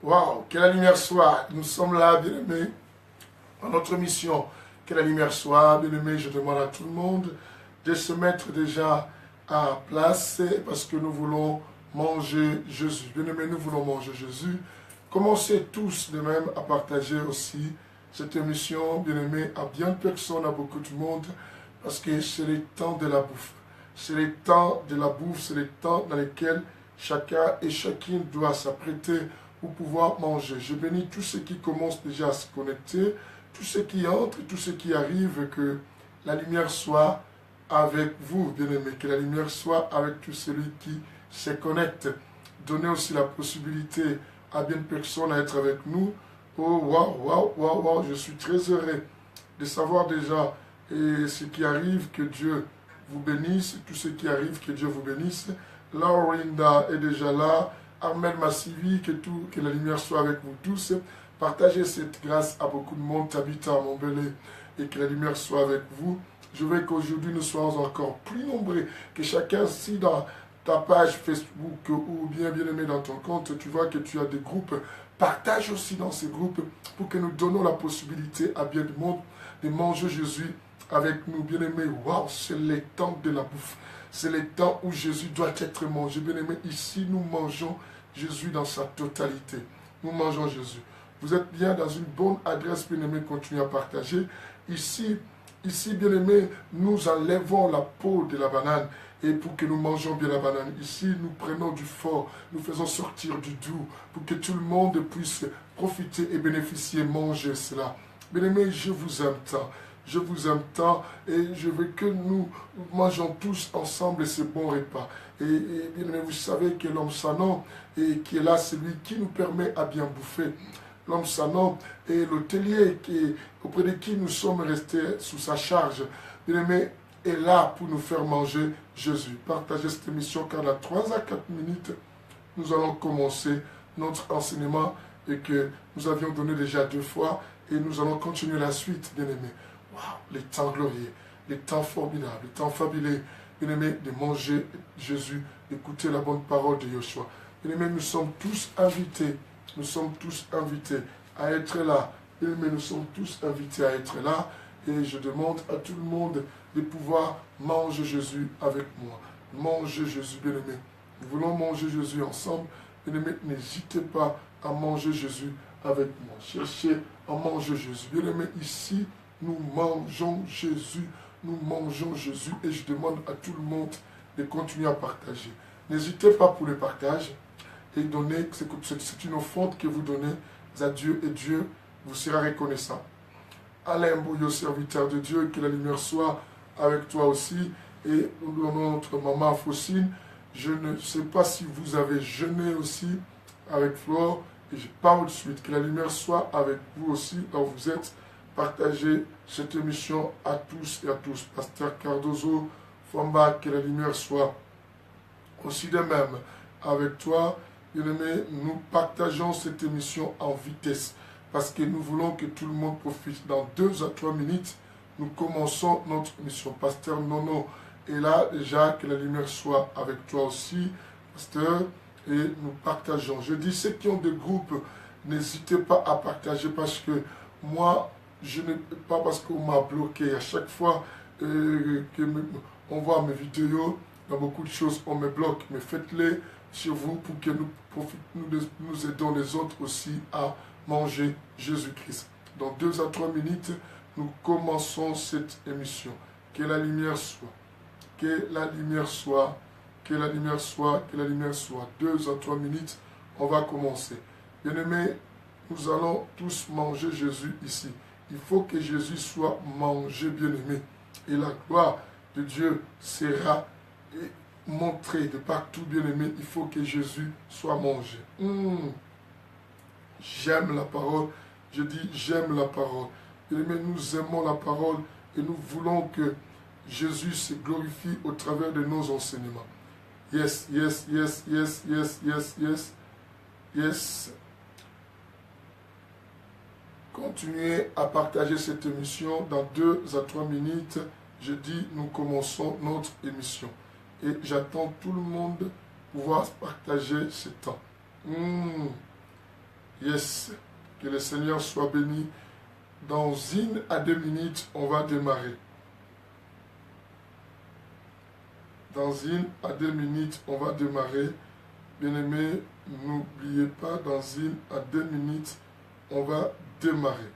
Waouh, que la lumière soit. Nous sommes là, bien-aimés, dans notre mission. Que la lumière soit, bien-aimés. Je demande à tout le monde de se mettre déjà à place parce que nous voulons manger Jésus. Bien-aimés, nous voulons manger Jésus. Commencez tous de même à partager aussi cette émission, bien-aimés, à bien de personnes, à beaucoup de monde, parce que c'est le temps de la bouffe. C'est le temps de la bouffe, c'est le temps dans lequel chacun et chacune doit s'apprêter pour pouvoir manger. Je bénis tous ceux qui commencent déjà à se connecter, tous ceux qui entrent, tous ceux qui arrivent, que la lumière soit avec vous, bien-aimés, que la lumière soit avec tout celui qui se connecte. Donnez aussi la possibilité à bien de personnes à être avec nous. Oh, waouh, waouh, waouh, waouh, je suis très heureux de savoir déjà ce qui arrive, que Dieu vous bénisse, tous ceux qui arrivent, que Dieu vous bénisse. Laurinda est déjà là. Armel Massivi, que la lumière soit avec vous tous. Partagez cette grâce à beaucoup de monde, Tabitha à Montbelé, et que la lumière soit avec vous. Je veux qu'aujourd'hui nous soyons encore plus nombreux, que chacun, si dans ta page Facebook ou bien aimé dans ton compte, tu vois que tu as des groupes, partage aussi dans ces groupes pour que nous donnons la possibilité à bien du monde de manger Jésus avec nous, bien-aimés. Waouh, c'est le temps de la bouffe. C'est le temps où Jésus doit être mangé. Bien-aimés, ici nous mangeons Jésus dans sa totalité. Nous mangeons Jésus. Vous êtes bien dans une bonne adresse, bien-aimés, continuez à partager. Ici, bien-aimés, nous enlevons la peau de la banane. Et pour que nous mangeons bien la banane, ici, nous prenons du fort, nous faisons sortir du doux, pour que tout le monde puisse profiter et bénéficier, manger cela. Bien-aimés, je vous aime tant. Je vous aime tant et je veux que nous mangeons tous ensemble ce bon repas. Et bien aimé, vous savez que l'homme sans nom, et qui est là, c'est lui qui nous permet à bien bouffer. L'homme sans nom est l'hôtelier auprès de qui nous sommes restés sous sa charge. Bien aimé, est là pour nous faire manger Jésus. Partagez cette émission car dans 3 à 4 minutes, nous allons commencer notre enseignement et que nous avions donné déjà 2 fois et nous allons continuer la suite, bien aimé. Waouh, les temps glorieux, les temps formidables, les temps fabuleux, bien-aimés, de manger Jésus, d'écouter la bonne parole de Yeshua. Bien-aimés, nous sommes tous invités à être là. Bien-aimés, nous sommes tous invités à être là. Et je demande à tout le monde de pouvoir manger Jésus avec moi. Manger Jésus, bien-aimés. Nous voulons manger Jésus ensemble. Bien-aimés, n'hésitez pas à manger Jésus avec moi. Cherchez à manger Jésus. Bien-aimés, ici, nous mangeons Jésus, et je demande à tout le monde de continuer à partager. N'hésitez pas pour le partage et donner, c'est une offrande que vous donnez à Dieu et Dieu vous sera reconnaissant. Alain Bouillot, serviteur de Dieu, que la lumière soit avec toi aussi et nous donnons notre maman Faucine. Je ne sais pas si vous avez jeûné aussi avec Flore et je parle de suite, que la lumière soit avec vous aussi là où vous êtes. Partagez cette émission à tous et à tous. Pasteur Cardozo, Famba, que la lumière soit aussi de même avec toi. Bien-aimé, nous partageons cette émission en vitesse parce que nous voulons que tout le monde profite. Dans 2 à 3 minutes, nous commençons notre émission. Pasteur Nono est là déjà, que la lumière soit avec toi aussi, Pasteur, et nous partageons. Je dis, ceux qui ont des groupes, n'hésitez pas à partager parce que moi, je ne peux pas parce qu'on m'a bloqué. À chaque fois qu'on voit mes vidéos, dans beaucoup de choses, on me bloque. Mais faites-les chez vous pour que nous aidons les autres aussi à manger Jésus-Christ. Dans 2 à 3 minutes, nous commençons cette émission. Que la lumière soit. Que la lumière soit. Que la lumière soit. Que la lumière soit. 2 à 3 minutes, on va commencer. Bien-aimés, nous allons tous manger Jésus ici. Il faut que Jésus soit mangé, bien-aimé. Et la gloire de Dieu sera montrée de partout, bien-aimé. Il faut que Jésus soit mangé. J'aime la parole. Je dis, j'aime la parole. Bien-aimé, nous aimons la parole et nous voulons que Jésus se glorifie au travers de nos enseignements. Yes, yes, yes, yes, yes, yes, yes, yes. Continuez à partager cette émission. Dans 2 à 3 minutes, je dis, nous commençons notre émission. Et j'attends tout le monde pouvoir partager ce temps. Yes. Que le Seigneur soit béni. Dans 1 à 2 minutes, on va démarrer. Dans 1 à 2 minutes, on va démarrer. Bien-aimés, n'oubliez pas, dans 1 à 2 minutes, on va démarrer.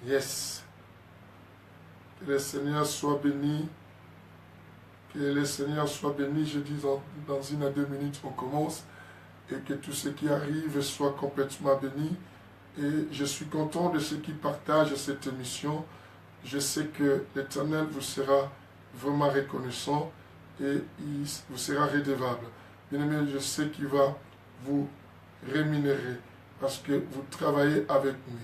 Yes. Que le Seigneur soit béni. Que le Seigneur soit béni. Je dis dans 1 à 2 minutes, on commence. Et que tout ce qui arrive soit complètement béni. Et je suis content de ceux qui partagent cette émission. Je sais que l'Éternel vous sera vraiment reconnaissant et il vous sera redevable. Bien-aimé, je sais qu'il va vous rémunérer parce que vous travaillez avec lui.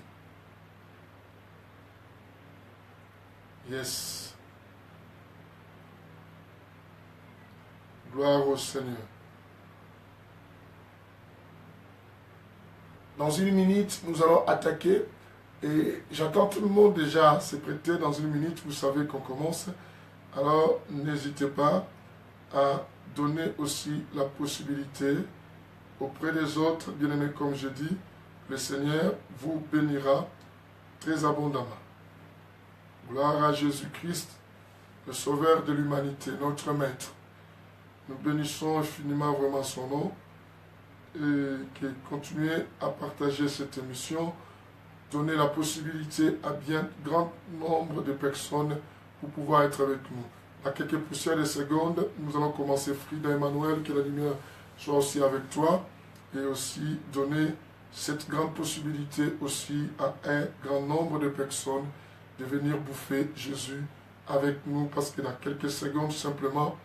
Yes. Gloire au Seigneur. Dans 1 minute, nous allons attaquer. Et j'attends tout le monde déjà à se prêter. Dans 1 minute, vous savez qu'on commence. Alors, n'hésitez pas à donner aussi la possibilité auprès des autres, bien-aimés, comme je dis, le Seigneur vous bénira très abondamment. Gloire à Jésus-Christ, le Sauveur de l'humanité, notre Maître. Nous bénissons infiniment vraiment son nom et qu'il continue à partager cette émission, donner la possibilité à bien grand nombre de personnes pour pouvoir être avec nous. À quelques poussières de secondes, nous allons commencer. Frida Emmanuel, que la lumière soit aussi avec toi et aussi donner cette grande possibilité aussi à un grand nombre de personnes de venir bouffer Jésus avec nous parce que dans quelques secondes simplement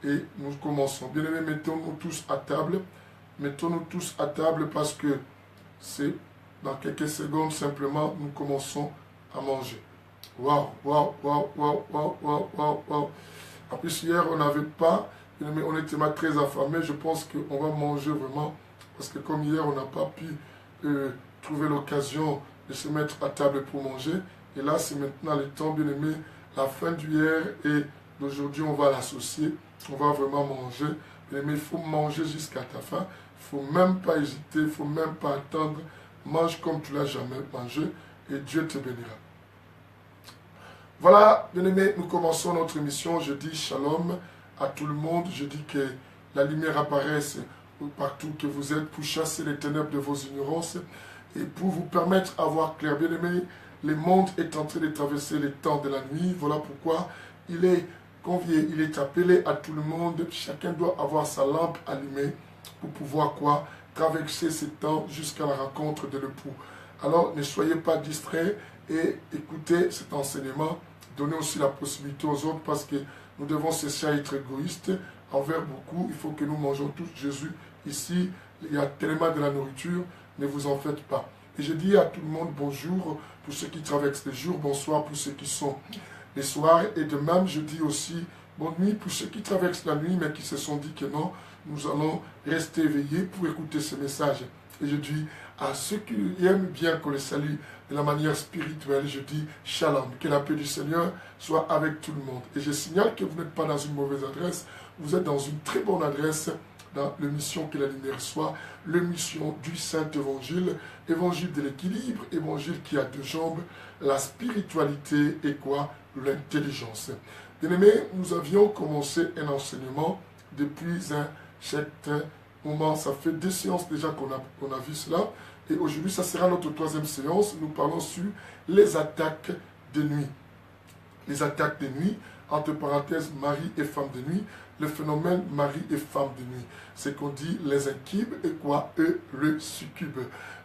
et nous commençons. Bien-aimés, mettons-nous tous à table. Mettons-nous tous à table parce que c'est dans quelques secondes simplement nous commençons à manger. Waouh, waouh, waouh, waouh, waouh, waouh, waouh, waouh. En plus hier on n'avait pas, mais on était très affamés. Je pense qu'on va manger vraiment parce que comme hier on n'a pas pu trouver l'occasion de se mettre à table pour manger. Et là c'est maintenant le temps, bien aimé, la fin d'hier et d'aujourd'hui on va l'associer. On va vraiment manger. Bien aimé, il faut manger jusqu'à ta faim. Il ne faut même pas hésiter, il ne faut même pas attendre. Mange comme tu l'as jamais mangé et Dieu te bénira. Voilà, bien-aimés, nous commençons notre émission. Je dis shalom à tout le monde. Je dis que la lumière apparaisse partout que vous êtes pour chasser les ténèbres de vos ignorances et pour vous permettre à voir clair. Bien-aimés, le monde est en train de traverser les temps de la nuit. Voilà pourquoi il est convié, il est appelé à tout le monde. Chacun doit avoir sa lampe allumée pour pouvoir quoi? Traverser ces temps jusqu'à la rencontre de l'époux. Alors ne soyez pas distraits et écoutez cet enseignement. Donnez aussi la possibilité aux autres parce que nous devons cesser à être égoïstes envers beaucoup. Il faut que nous mangeons tous Jésus. Ici, il y a tellement de la nourriture, ne vous en faites pas. Et je dis à tout le monde bonjour pour ceux qui traversent les jours, bonsoir pour ceux qui sont les soirs. Et de même, je dis aussi bonne nuit pour ceux qui traversent la nuit mais qui se sont dit que non, nous allons rester éveillés pour écouter ce message. Et je dis à ceux qui aiment bien qu'on les salue de la manière spirituelle, je dis shalom, que la paix du Seigneur soit avec tout le monde. Et je signale que vous n'êtes pas dans une mauvaise adresse, vous êtes dans une très bonne adresse dans l'émission Que la lumière soit, l'émission du Saint-Évangile, évangile de l'équilibre, évangile qui a deux jambes, la spiritualité et quoi? L'intelligence. Bien-aimés, nous avions commencé un enseignement depuis un certain moment. Ça fait 2 séances déjà qu'on a vu cela. Et aujourd'hui, ça sera notre 3e séance. Nous parlons sur les attaques de nuit. Les attaques de nuit, entre parenthèses, mari et femme de nuit. Le phénomène mari et femme de nuit. C'est qu'on dit les incubes et quoi? Eux, le succube.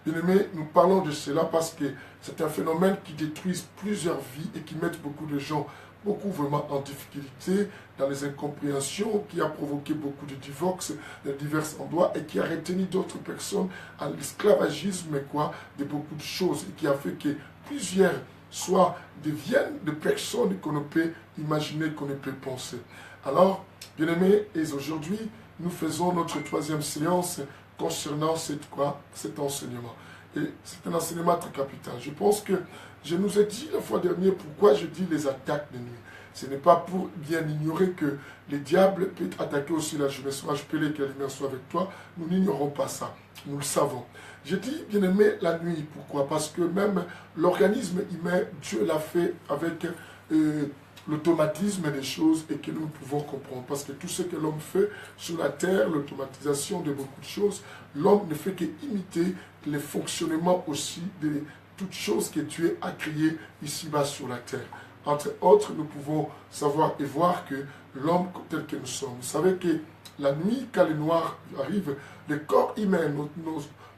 Bien-aimés, nous parlons de cela parce que c'est un phénomène qui détruit plusieurs vies et qui met beaucoup de gens vraiment en difficulté, dans les incompréhensions, qui a provoqué beaucoup de divorces de divers endroits et qui a retenu d'autres personnes à l'esclavagisme et quoi, de beaucoup de choses et qui a fait que plusieurs soit deviennent des personnes qu'on ne peut imaginer, qu'on ne peut penser. Alors, bien-aimés, et aujourd'hui, nous faisons notre 3e séance concernant cet enseignement. Et c'est un enseignement très capital. Je pense que je nous ai dit la fois dernière pourquoi je dis les attaques de nuit. ce n'est pas pour bien ignorer que le diable peut attaquer aussi la jeunesse. Moi, je peux que la lumière soit avec toi. Nous n'ignorons pas ça. Nous le savons. Je dis, bien aimé, la nuit. Pourquoi? Parce que même l'organisme humain, Dieu l'a fait avec l'automatisme des choses et que nous pouvons comprendre. Parce que tout ce que l'homme fait sur la terre, l'automatisation de beaucoup de choses, l'homme ne fait qu'imiter le fonctionnement aussi de toutes choses que Dieu a créées ici-bas sur la terre. Entre autres, nous pouvons savoir et voir que l'homme tel que nous sommes. Vous savez que la nuit, quand le noir arrive, le corps humain,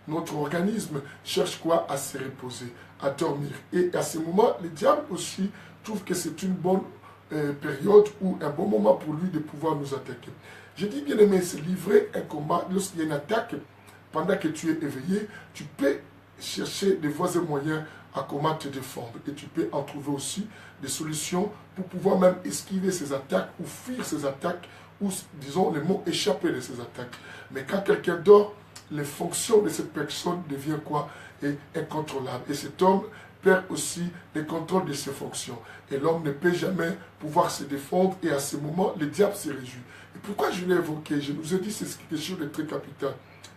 notre organisme cherche quoi? À se reposer, à dormir. Et à ce moment, le diable aussi trouve que c'est une bonne période ou un bon moment pour lui de pouvoir nous attaquer. Je dis bien aimé, c'est livrer un combat. Lorsqu'il y a une attaque, pendant que tu es éveillé, tu peux chercher des voies et moyens à comment te défendre. Et tu peux en trouver aussi des solutions pour pouvoir même esquiver ces attaques ou fuir ces attaques ou, disons, les mots échapper de ces attaques. Mais quand quelqu'un dort, les fonctions de cette personne deviennent quoi? Et incontrôlables. Et cet homme perd aussi le contrôle de ses fonctions. Et l'homme ne peut jamais pouvoir se défendre. Et à ce moment, le diable se réjouit. Et pourquoi je l'ai évoqué? Je vous ai dit c'est quelque chose de très capital.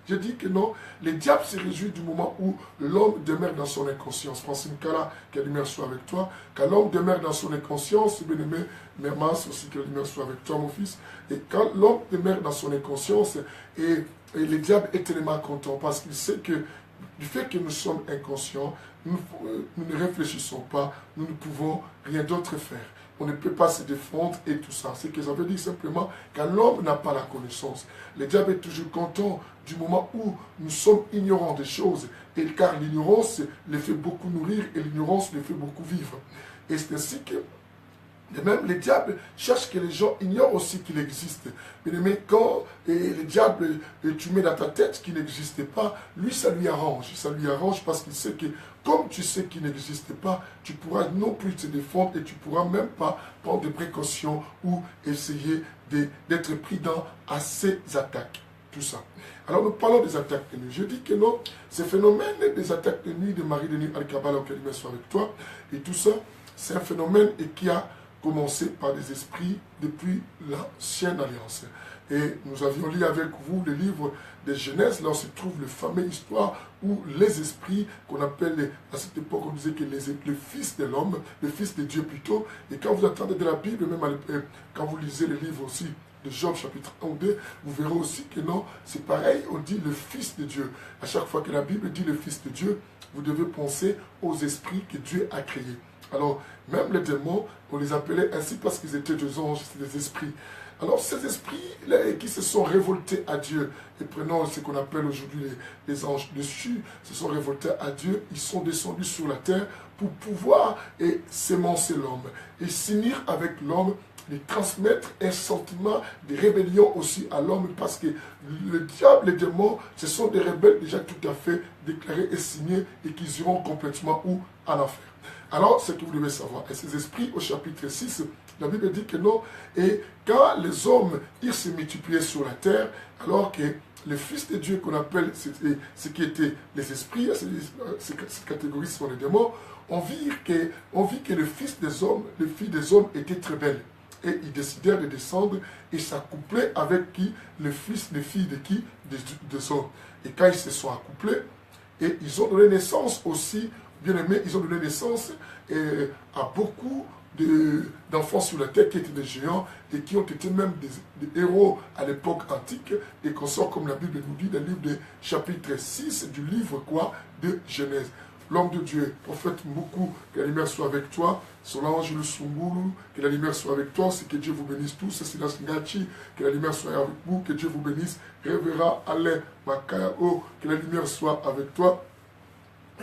Je dis que non, le diable se réjouit du moment où l'homme demeure dans son inconscience. Francine Kala, que la lumière soit avec toi. Quand l'homme demeure dans son inconscience, bien-aimé, Mermas aussi, que la lumière soit avec toi, mon fils. Et quand l'homme demeure dans son inconscience, et le diable est tellement content parce qu'il sait que du fait que nous sommes inconscients, nous ne réfléchissons pas, nous ne pouvons rien d'autre faire. On ne peut pas se défendre et tout ça. C'est que ça veut dire simplement quand l'homme n'a pas la connaissance. Le diable est toujours content du moment où nous sommes ignorants des choses. Et car l'ignorance les fait beaucoup nourrir et l'ignorance les fait beaucoup vivre. Et c'est ainsi que et même le diable cherche que les gens ignorent aussi qu'il existe. Mais quand le diable, tu mets dans ta tête qu'il n'existe pas, lui, ça lui arrange. Ça lui arrange parce qu'il sait que, comme tu sais qu'il n'existe pas, tu pourras non plus te défendre et tu ne pourras même pas prendre des précautions ou essayer d'être pris à ces attaques. Tout ça. Alors nous parlons des attaques de nuit. Je dis que non, ces phénomènes des attaques de nuit, de Marie de nuit, Al-Kabbalah, auquel il soit avec toi, et tout ça, c'est un phénomène qui a commencé par des esprits depuis l'ancienne alliance. Et nous avions lu avec vous le livre de Genèse, là où se trouve la fameuse histoire où les esprits, qu'on appelle, à cette époque on disait que le fils de l'homme, le fils de Dieu plutôt, et quand vous attendez de la Bible, même quand vous lisez le livre aussi de Job chapitre 1 ou 2, vous verrez aussi que non, c'est pareil, on dit le fils de Dieu. À chaque fois que la Bible dit le fils de Dieu, vous devez penser aux esprits que Dieu a créés. Alors, même les démons, on les appelait ainsi parce qu'ils étaient des anges, c'était des esprits. Alors, ces esprits qui se sont révoltés à Dieu, et prenons ce qu'on appelle aujourd'hui les anges dessus, se sont révoltés à Dieu, ils sont descendus sur la terre pour pouvoir s'émancer l'homme et s'unir avec l'homme, et transmettre un sentiment de rébellion aussi à l'homme, parce que le diable, les démons, ce sont des rebelles déjà tout à fait déclarés et signés et qui iront complètement où? En enfer. Alors, ce que vous devez savoir, et ces esprits, au chapitre 6, la Bible dit que non, et quand les hommes, ils se multipliaient sur la terre, alors que les fils de Dieu qu'on appelle, ce qui étaient les esprits, cette catégorie sont les démons, on vit que les fils des hommes, les filles des hommes étaient très belles. Et ils décidèrent de descendre et s'accoupler avec qui? Les fils, les filles de qui? Des hommes. Et quand ils se sont accouplés, et ils ont donné naissance aussi, bien aimés, ils ont donné naissance à beaucoup d'enfants sur la terre qui étaient des géants et qui ont été même des héros à l'époque antique et qu'on sort comme la Bible nous dit dans le livre de chapitre 6 du livre quoi? De Genèse. L'homme de Dieu, prophète Moukou, que la lumière soit avec toi. Solange le Sunguru, que la lumière soit avec toi. C'est que Dieu vous bénisse tous. C'est Silas Ngachi, que la lumière soit avec vous. Que Dieu vous bénisse. Révérend Alain Makao, que la lumière soit avec toi.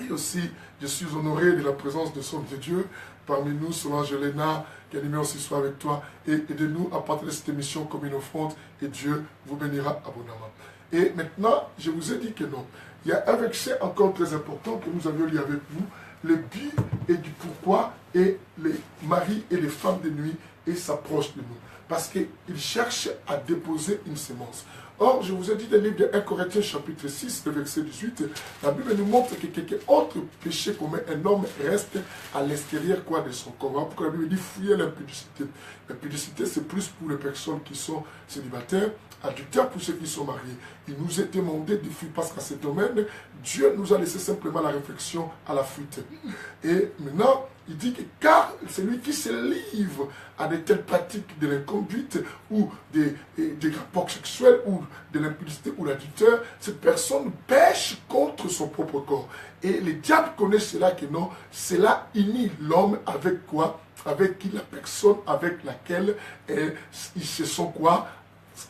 Et aussi, je suis honoré de la présence de son de Dieu parmi nous, Solange Elena, que la lumière aussi soit avec toi. Et aidez-nous à partager cette émission comme une offrande. Et Dieu vous bénira abondamment. Et maintenant, je vous ai dit que non. Il y a un verset encore très important que nous avions lu avec vous, le but et du pourquoi, et les maris et les femmes de nuit, et s'approchent de nous. Parce qu'ils cherchent à déposer une semence. Or, je vous ai dit dans le livre de 1 Corinthiens chapitre 6, le verset 18, la Bible nous montre que quelqu'un autre péché commet un homme reste à l'extérieur quoi de son corps. Voilà pourquoi la Bible dit fuyez l'impudicité. L'impudicité, c'est plus pour les personnes qui sont célibataires, adultères pour ceux qui sont mariés. Il nous est demandé de fuir parce qu'à ce domaine, Dieu nous a laissé simplement la réflexion à la fuite. Et maintenant, il dit que car celui qui se livre à de telles pratiques de l'inconduite ou des rapports sexuels ou de l'impudicité ou l'adultère, cette personne pêche contre son propre corps. Et le diable connaît cela que non, cela unit l'homme avec quoi? Avec qui la personne avec laquelle ils se sont quoi?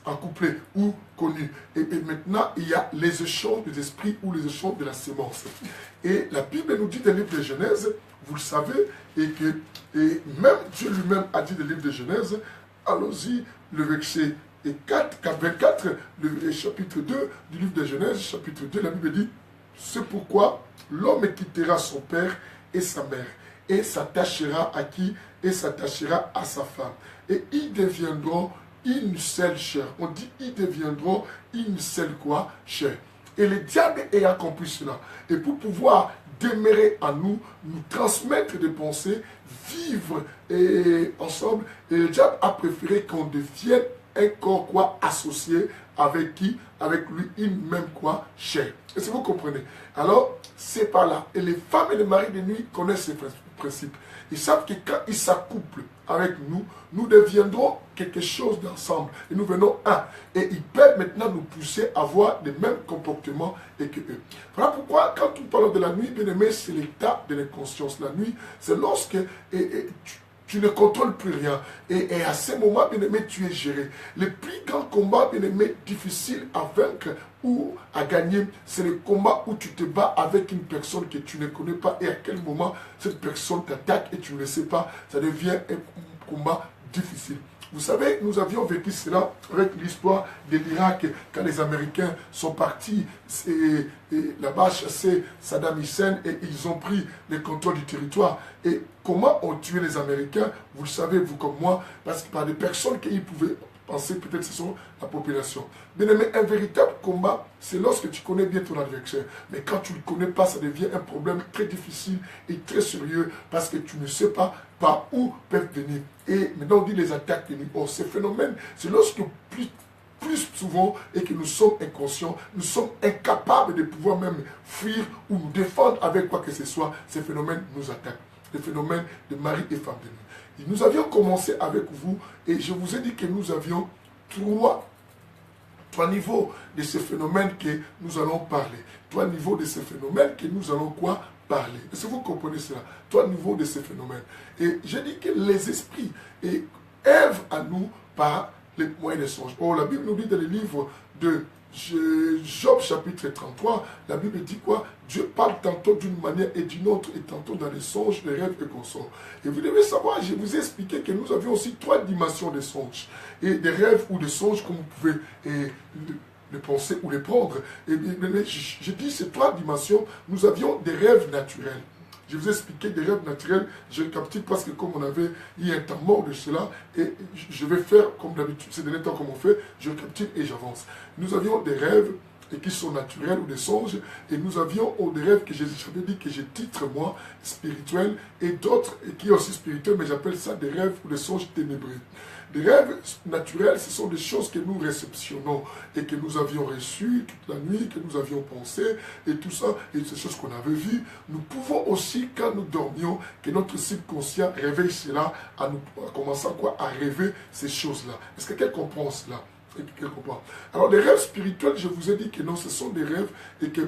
Accouplés ou connus. Et maintenant, il y a les échanges des esprits ou les échanges de la sémence. Et la Bible nous dit dans le livre de Genèse, vous le savez, et même Dieu lui-même a dit dans le livre de Genèse, allons-y, le verset 24, le chapitre 2 du livre de Genèse, chapitre 2, la Bible dit, c'est pourquoi l'homme quittera son père et sa mère, et s'attachera à qui? Et s'attachera à sa femme. Et ils deviendront une seule chair. On dit, ils deviendront une seule quoi? Chair. Et le diable ayant compris cela, et pour pouvoir demeurer en nous, nous transmettre des pensées, vivre ensemble, et le diable a préféré qu'on devienne un corps quoi associé avec qui? Avec lui, une même quoi? Chair. Est-ce que vous comprenez? Alors, c'est par là. Et les femmes et les maris de nuit connaissent ces principes. Ils savent que quand ils s'accouplent avec nous, nous deviendrons quelque chose d'ensemble. Et nous venons un. Et ils peuvent maintenant nous pousser à avoir les mêmes comportements et que eux. Voilà pourquoi, quand nous parlons de la nuit, bien aimé, c'est l'état de l'inconscience. La nuit, c'est lorsque tu ne contrôles plus rien. Et à ce moment, bien aimé, tu es géré. Le plus grand combat, bien aimé, difficile à vaincre ou à gagner, c'est le combat où tu te bats avec une personne que tu ne connais pas et à quel moment cette personne t'attaque et tu ne le sais pas. Ça devient un combat difficile. Vous savez, nous avions vécu cela avec l'histoire de l'Irak quand les Américains sont partis là-bas chasser Saddam Hussein et ils ont pris le contrôle du territoire. Et comment ont tué les Américains? Vous le savez, vous comme moi, parce que par des personnes qu'ils pouvaient penser peut-être que ce sont la population. Bien aimé, un véritable combat, c'est lorsque tu connais bien ton adversaire. Mais quand tu ne le connais pas, ça devient un problème très difficile et très sérieux parce que tu ne sais pas par où peuvent venir. Et maintenant, on dit les attaques de nuit. Or, ces phénomènes, c'est lorsque plus souvent et que nous sommes inconscients, nous sommes incapables de pouvoir même fuir ou nous défendre avec quoi que ce soit, ces phénomènes nous attaquent. Les phénomènes de mari et femme de nuit. Et nous avions commencé avec vous et je vous ai dit que nous avions trois niveaux de ces phénomènes que nous allons parler. Trois niveaux de ces phénomènes que nous allons quoi parler. Est-ce que vous comprenez cela? Trois niveaux de ces phénomènes. Et j'ai dit que les esprits œuvrent à nous par les moyens des songes. Or, la Bible nous dit dans le livre de Job chapitre 33, la Bible dit quoi? Dieu parle tantôt d'une manière et d'une autre, et tantôt dans les songes, les rêves et consorts. Et vous devez savoir, je vous ai expliqué que nous avions aussi trois dimensions des songes, et des rêves ou des songes, comme vous pouvez les penser ou les prendre. Et je dis ces trois dimensions, nous avions des rêves naturels. Je vous ai expliqué des rêves naturels, je récapitule parce que comme on avait eu un temps mort de cela, et je vais faire comme d'habitude, c'est derniers temps comme on fait, je récapitule et j'avance. Nous avions des rêves et qui sont naturels ou des songes, et nous avions des rêves que j'avais dit que je titre moi, spirituels, et d'autres qui sont aussi spirituels, mais j'appelle ça des rêves ou des songes ténébreux. Les rêves naturels, ce sont des choses que nous réceptionnons et que nous avions reçues toute la nuit, que nous avions pensé et tout ça, et ces choses qu'on avait vues. Nous pouvons aussi, quand nous dormions, que notre subconscient réveille cela en commençant quoi, à rêver ces choses-là. Est-ce que quelqu'un comprend cela? Alors les rêves spirituels, je vous ai dit que non, ce sont des rêves et que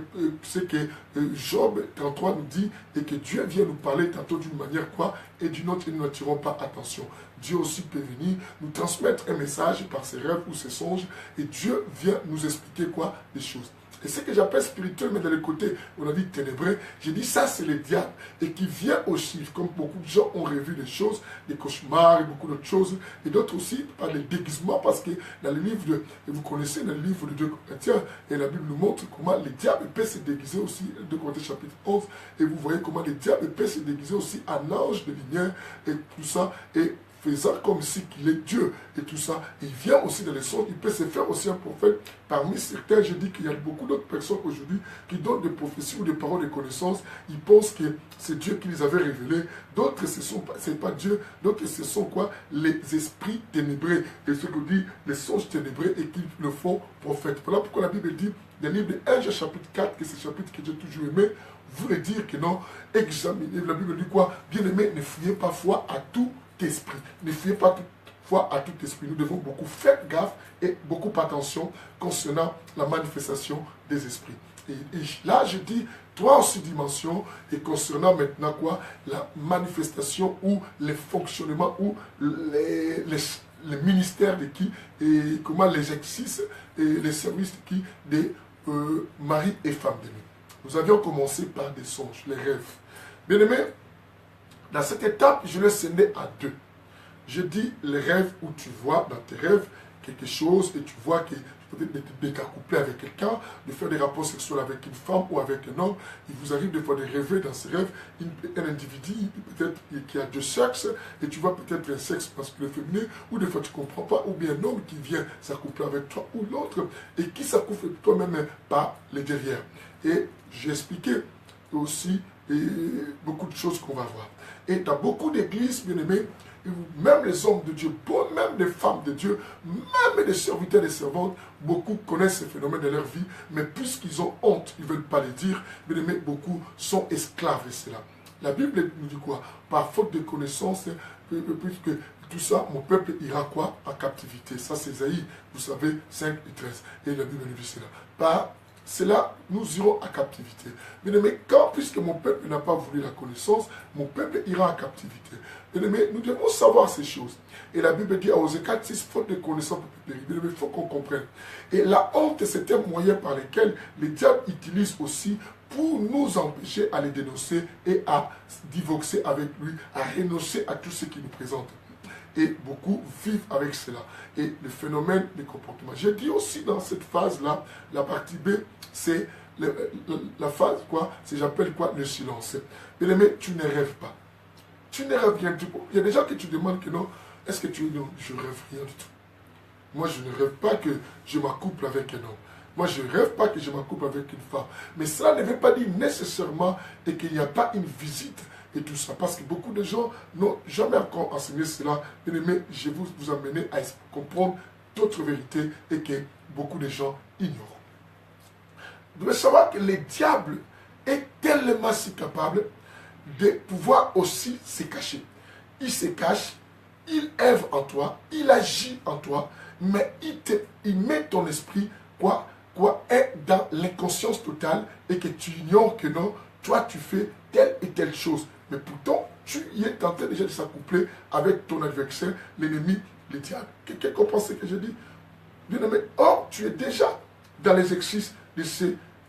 c'est que Job 33 nous dit et que Dieu vient nous parler tantôt d'une manière quoi et d'une autre, et nous n'attirons pas attention. Dieu aussi peut venir nous transmettre un message par ses rêves ou ses songes et Dieu vient nous expliquer quoi? Des choses. Et ce que j'appelle spirituel, mais dans le côté, on a dit ténébreux, j'ai dit ça c'est le diable et qui vient aussi, comme beaucoup de gens ont revu des choses, des cauchemars et beaucoup d'autres choses, et d'autres aussi par les déguisements, parce que dans le livre de, et vous connaissez dans le livre de 2 Corinthiens, et la Bible nous montre comment le diable peut se déguiser aussi, 2 Corinthiens chapitre 11, et vous voyez comment le diable peut se déguiser aussi en ange de lumière et tout ça, et faisant comme si qu'il est Dieu et tout ça, il vient aussi dans les songes, il peut se faire aussi un prophète. Parmi certains, je dis qu'il y a beaucoup d'autres personnes aujourd'hui qui donnent des prophéties ou des paroles de connaissance. Ils pensent que c'est Dieu qui les avait révélées. D'autres, ce n'est pas Dieu. D'autres, ce sont quoi? Les esprits ténébrés. Et ce que dit les songes ténébrés et qui le font prophète. Voilà pourquoi la Bible dit, dans le livre de 1 chapitre 4, que c'est le chapitre que j'ai toujours aimé, voulait dire que non, examinez. La Bible dit quoi? Bien-aimé, ne fuyez pas foi à tout esprit. Ne fuyez pas foi à tout esprit. Nous devons beaucoup faire gaffe et beaucoup attention concernant la manifestation des esprits. Et là, je dis trois aussi dimensions et concernant maintenant quoi? La manifestation ou les fonctionnements ou les ministères de qui et comment les exercices et les services de qui? Des maris et femmes de nous. Nous avions commencé par des songes, les rêves. Bien aimé, dans cette étape, je l'ai scindé à deux. Je dis les rêves où tu vois dans tes rêves quelque chose et tu vois que peut-être d'être accouplé avec quelqu'un, de faire des rapports sexuels avec une femme ou avec un homme. Il vous arrive des fois de rêver dans ces rêves un individu peut-être qui a deux sexes et tu vois peut-être un sexe masculin féminin ou des fois tu ne comprends pas ou bien un homme qui vient s'accoupler avec toi ou l'autre et qui s'accouple toi-même par les derrière. Et j'ai expliqué aussi beaucoup de choses qu'on va voir. Et dans beaucoup d'églises, bien aimés, même les hommes de Dieu, même les femmes de Dieu, même les serviteurs et les servantes, beaucoup connaissent ces phénomènes de leur vie, mais puisqu'ils ont honte, ils ne veulent pas les dire, bien aimés, beaucoup sont esclaves de cela. La Bible nous dit quoi? Par faute de connaissance, puisque tout ça, mon peuple ira quoi? En captivité. Ça c'est Isaïe, vous savez, 5 et 13. Et la Bible nous dit cela. Par cela, nous irons à captivité. Bien-aimé, puisque mon peuple n'a pas voulu la connaissance, mon peuple ira en captivité. Bien-aimé, nous devons savoir ces choses. Et la Bible dit à Osée 4:6, faute de connaissance, bien-aimé, il faut qu'on comprenne. Et la honte, c'est un moyen par lequel le diable utilise aussi pour nous empêcher à les dénoncer et à divorcer avec lui, à renoncer à tout ce qui nous présente. Et beaucoup vivent avec cela. Et le phénomène des comportements. J'ai dit aussi dans cette phase-là, la partie B, c'est la phase quoi? C'est j'appelle quoi? Le silence. Bien aimé, tu ne rêves pas. Tu ne rêves rien du tout. Il y a des gens que tu demandes que non, est-ce que tu non, je rêve rien du tout. Moi, je ne rêve pas que je m'accouple avec un homme. Moi, je ne rêve pas que je m'accouple avec une femme. Mais cela ne veut pas dire nécessairement et qu'il n'y a pas une visite et tout ça. Parce que beaucoup de gens n'ont jamais encore enseigné cela. Bien aimé, je vais vous amener à comprendre d'autres vérités et que beaucoup de gens ignorent. Vous devez savoir que le diable est tellement si capable de pouvoir aussi se cacher. Il se cache, il œuvre en toi, il agit en toi, mais il met ton esprit est dans l'inconscience totale et que tu ignores que non, toi tu fais telle et telle chose. Mais pourtant, tu y es tenté déjà de s'accoupler avec ton adversaire, l'ennemi, le diable. Quelqu'un comprend ce que je dis? Bien aimé, or, tu es déjà dans l'exercice de ce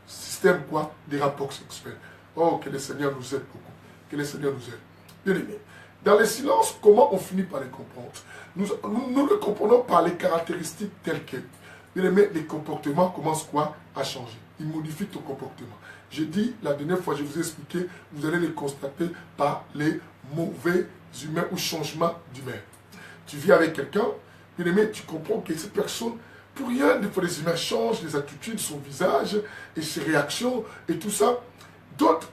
système des rapports sexuels. Oh, que le Seigneur nous aide beaucoup. Que le Seigneur nous aide. Bien aimé, dans le silence, comment on finit par les comprendre? Nous le comprenons par les caractéristiques telles que, bien aimé, les comportements commencent à changer. Ils modifient ton comportement. J'ai dit, la dernière fois, je vous ai expliqué, vous allez les constater par les mauvais humains ou changements d'humain. Tu vis avec quelqu'un, bien aimé, tu comprends que cette personne, pour rien, des fois les humains changent, les attitudes, son visage et ses réactions et tout ça. D'autres,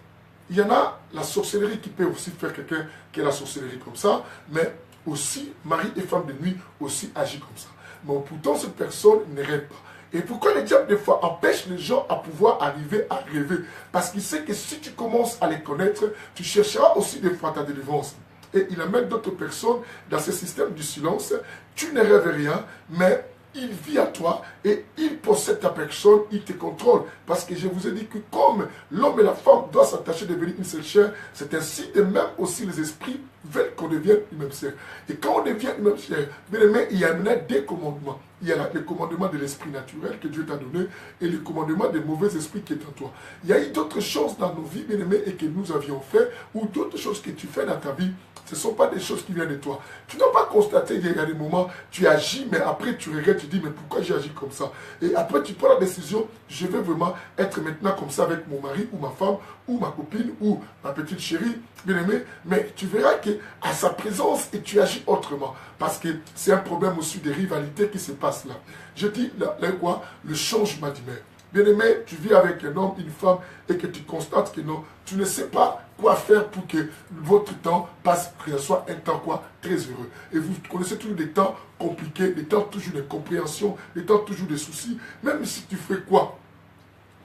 il y en a la sorcellerie qui peut aussi faire quelqu'un qui a la sorcellerie comme ça, mais aussi, mari et femme de nuit aussi agissent comme ça. Mais pourtant, cette personne ne rêve pas. Et pourquoi le diable, des fois, empêche les gens à pouvoir arriver à rêver? Parce qu'il sait que si tu commences à les connaître, tu chercheras aussi des fois ta délivrance. Et il amène d'autres personnes dans ce système du silence. Tu ne rêves rien, mais il vit à toi et il possède ta personne, il te contrôle. Parce que je vous ai dit que comme l'homme et la femme doivent s'attacher de devenir une seule chair, c'est ainsi de même aussi les esprits veulent qu'on devienne une même chair. Et quand on devient une même chair, bien aimé, il y a maintenant des commandements. il y a le commandement de l'esprit naturel que Dieu t'a donné et le commandement des mauvais esprits qui est en toi. Il y a eu d'autres choses dans nos vies, bien-aimés, et que nous avions fait, ou d'autres choses que tu fais dans ta vie. Ce ne sont pas des choses qui viennent de toi. Tu n'as pas constaté qu'il y a des moments, tu agis, mais après tu regrettes, tu dis, mais pourquoi j'ai agi comme ça? Et après tu prends la décision, je vais vraiment être maintenant comme ça avec mon mari, ou ma femme, ou ma copine, ou ma petite chérie, bien aimé. Mais tu verras qu'à sa présence, et tu agis autrement. Parce que c'est un problème aussi de rivalité qui se passe là. Je dis, là quoi? Le changement d'humeur. Bien-aimé, tu vis avec un homme, une femme, et que tu constates que non, tu ne sais pas quoi faire pour que votre temps passe, que ce soit un temps quoi, très heureux. Et vous connaissez toujours des temps compliqués, des temps toujours de compréhension, des temps toujours de soucis. Même si tu fais quoi,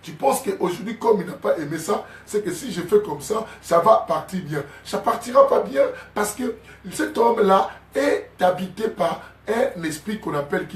tu penses qu'aujourd'hui, comme il n'a pas aimé ça, c'est que si je fais comme ça va partir bien. Ça ne partira pas bien parce que cet homme-là est habité par un esprit qu'on appelle,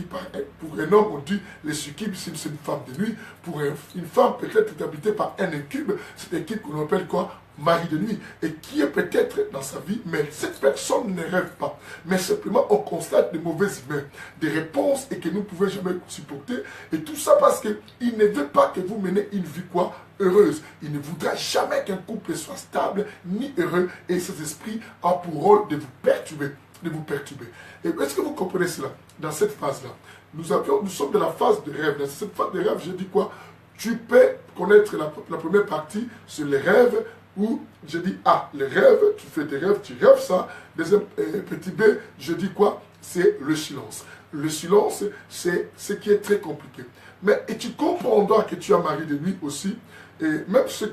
pour un homme, on dit les succubes, c'est une femme de nuit. Pour une femme, peut-être est habitée par un incube, c'est un incube qu'on appelle quoi? Mari de nuit, et qui est peut-être dans sa vie, mais cette personne ne rêve pas. Mais simplement, on constate des mauvaises humeurs, des réponses et que nous ne pouvons jamais supporter. Et tout ça parce qu'il ne veut pas que vous menez une vie quoi? Heureuse. Il ne voudra jamais qu'un couple soit stable ni heureux. Et ces esprits ont pour rôle de vous perturber. Et est-ce que vous comprenez cela? Dans cette phase-là, nous sommes dans la phase de rêve. Dans cette phase de rêve, je dis quoi? Tu peux connaître la première partie sur les rêves, où je dis A, les rêves, tu fais des rêves, tu rêves ça. Deuxième petit B, je dis quoi? C'est le silence. Le silence, c'est ce qui est très compliqué. Mais et tu comprendras que tu as mari de nuit aussi, et même ceux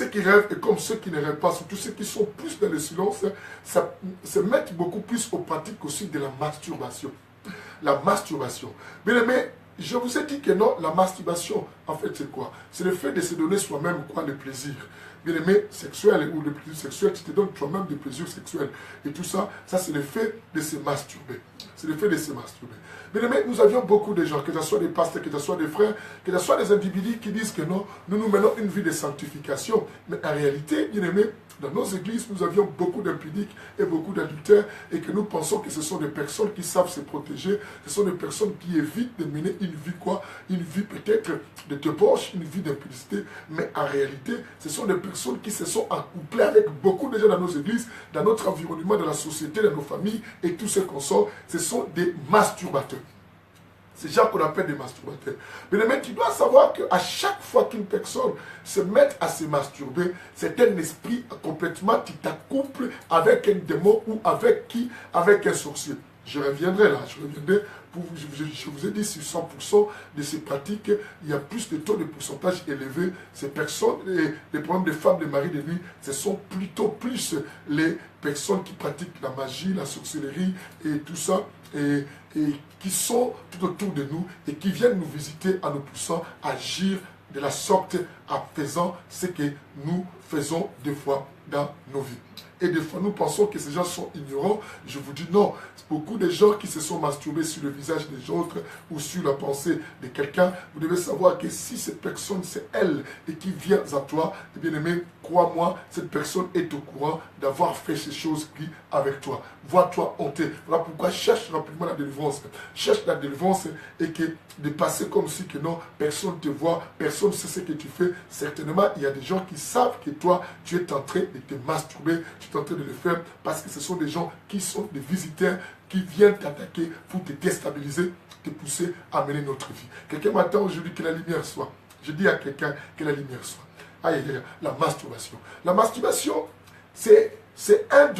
qui rêvent et comme ceux qui ne rêvent pas, surtout ceux qui sont plus dans le silence, ça se mettent beaucoup plus aux pratiques aussi de la masturbation. La masturbation. Bien aimé, je vous ai dit que non, la masturbation, en fait, c'est quoi? C'est le fait de se donner soi-même quoi, le plaisir. Bien aimé, sexuel ou le plaisir sexuel, tu te donnes toi-même des plaisirs sexuels. Et tout ça, ça c'est le fait de se masturber. C'est le fait de se masturber. Bien aimé, nous avions beaucoup de gens, que ce soit des pasteurs, que ce soit des frères, que ce soit des individus qui disent que non, nous menons une vie de sanctification. Mais en réalité, bien aimé, dans nos églises, nous avions beaucoup d'impudiques et beaucoup d'adultères et que nous pensons que ce sont des personnes qui savent se protéger, ce sont des personnes qui évitent de mener une vie quoi, une vie peut-être de débauche, une vie d'impudicité, mais en réalité, ce sont des personnes qui se sont accouplées avec beaucoup de gens dans nos églises, dans notre environnement, dans la société, dans nos familles et tous ceux qu'on sort, ce sont des masturbateurs. C'est gens qu'on appelle des masturbateurs. Mais tu dois savoir qu'à chaque fois qu'une personne se met à se masturber, c'est un esprit complètement qui t'accouple avec un démon ou avec un sorcier. Je reviendrai là, je vous ai dit sur 100% de ces pratiques, il y a plus de taux de pourcentage élevé. Ces personnes, les problèmes des femmes, des maris de nuit, ce sont plutôt plus les personnes qui pratiquent la magie, la sorcellerie et tout ça, et qui sont tout autour de nous et qui viennent nous visiter en nous poussant à agir de la sorte, en faisant ce que nous faisons des fois dans nos vies. Et des fois, nous pensons que ces gens sont ignorants. Je vous dis non. Beaucoup de gens qui se sont masturbés sur le visage des autres ou sur la pensée de quelqu'un, vous devez savoir que si cette personne, c'est elle et qui vient à toi, eh bien aimé, crois-moi, cette personne est au courant d'avoir fait ces choses avec toi. Vois-toi honté. Voilà pourquoi cherche rapidement la délivrance. Cherche la délivrance et que de passer comme si que non, personne ne te voit, personne ne sait ce que tu fais. Certainement, il y a des gens qui savent que toi, tu es en train de te masturber, tu es en train de le faire parce que ce sont des gens qui sont des visiteurs qui viennent t'attaquer pour te déstabiliser, te pousser à mener notre vie. Quelqu'un m'attend aujourd'hui que la lumière soit. Je dis à quelqu'un que la lumière soit. Aïe, aïe, aïe, la masturbation. La masturbation, c'est un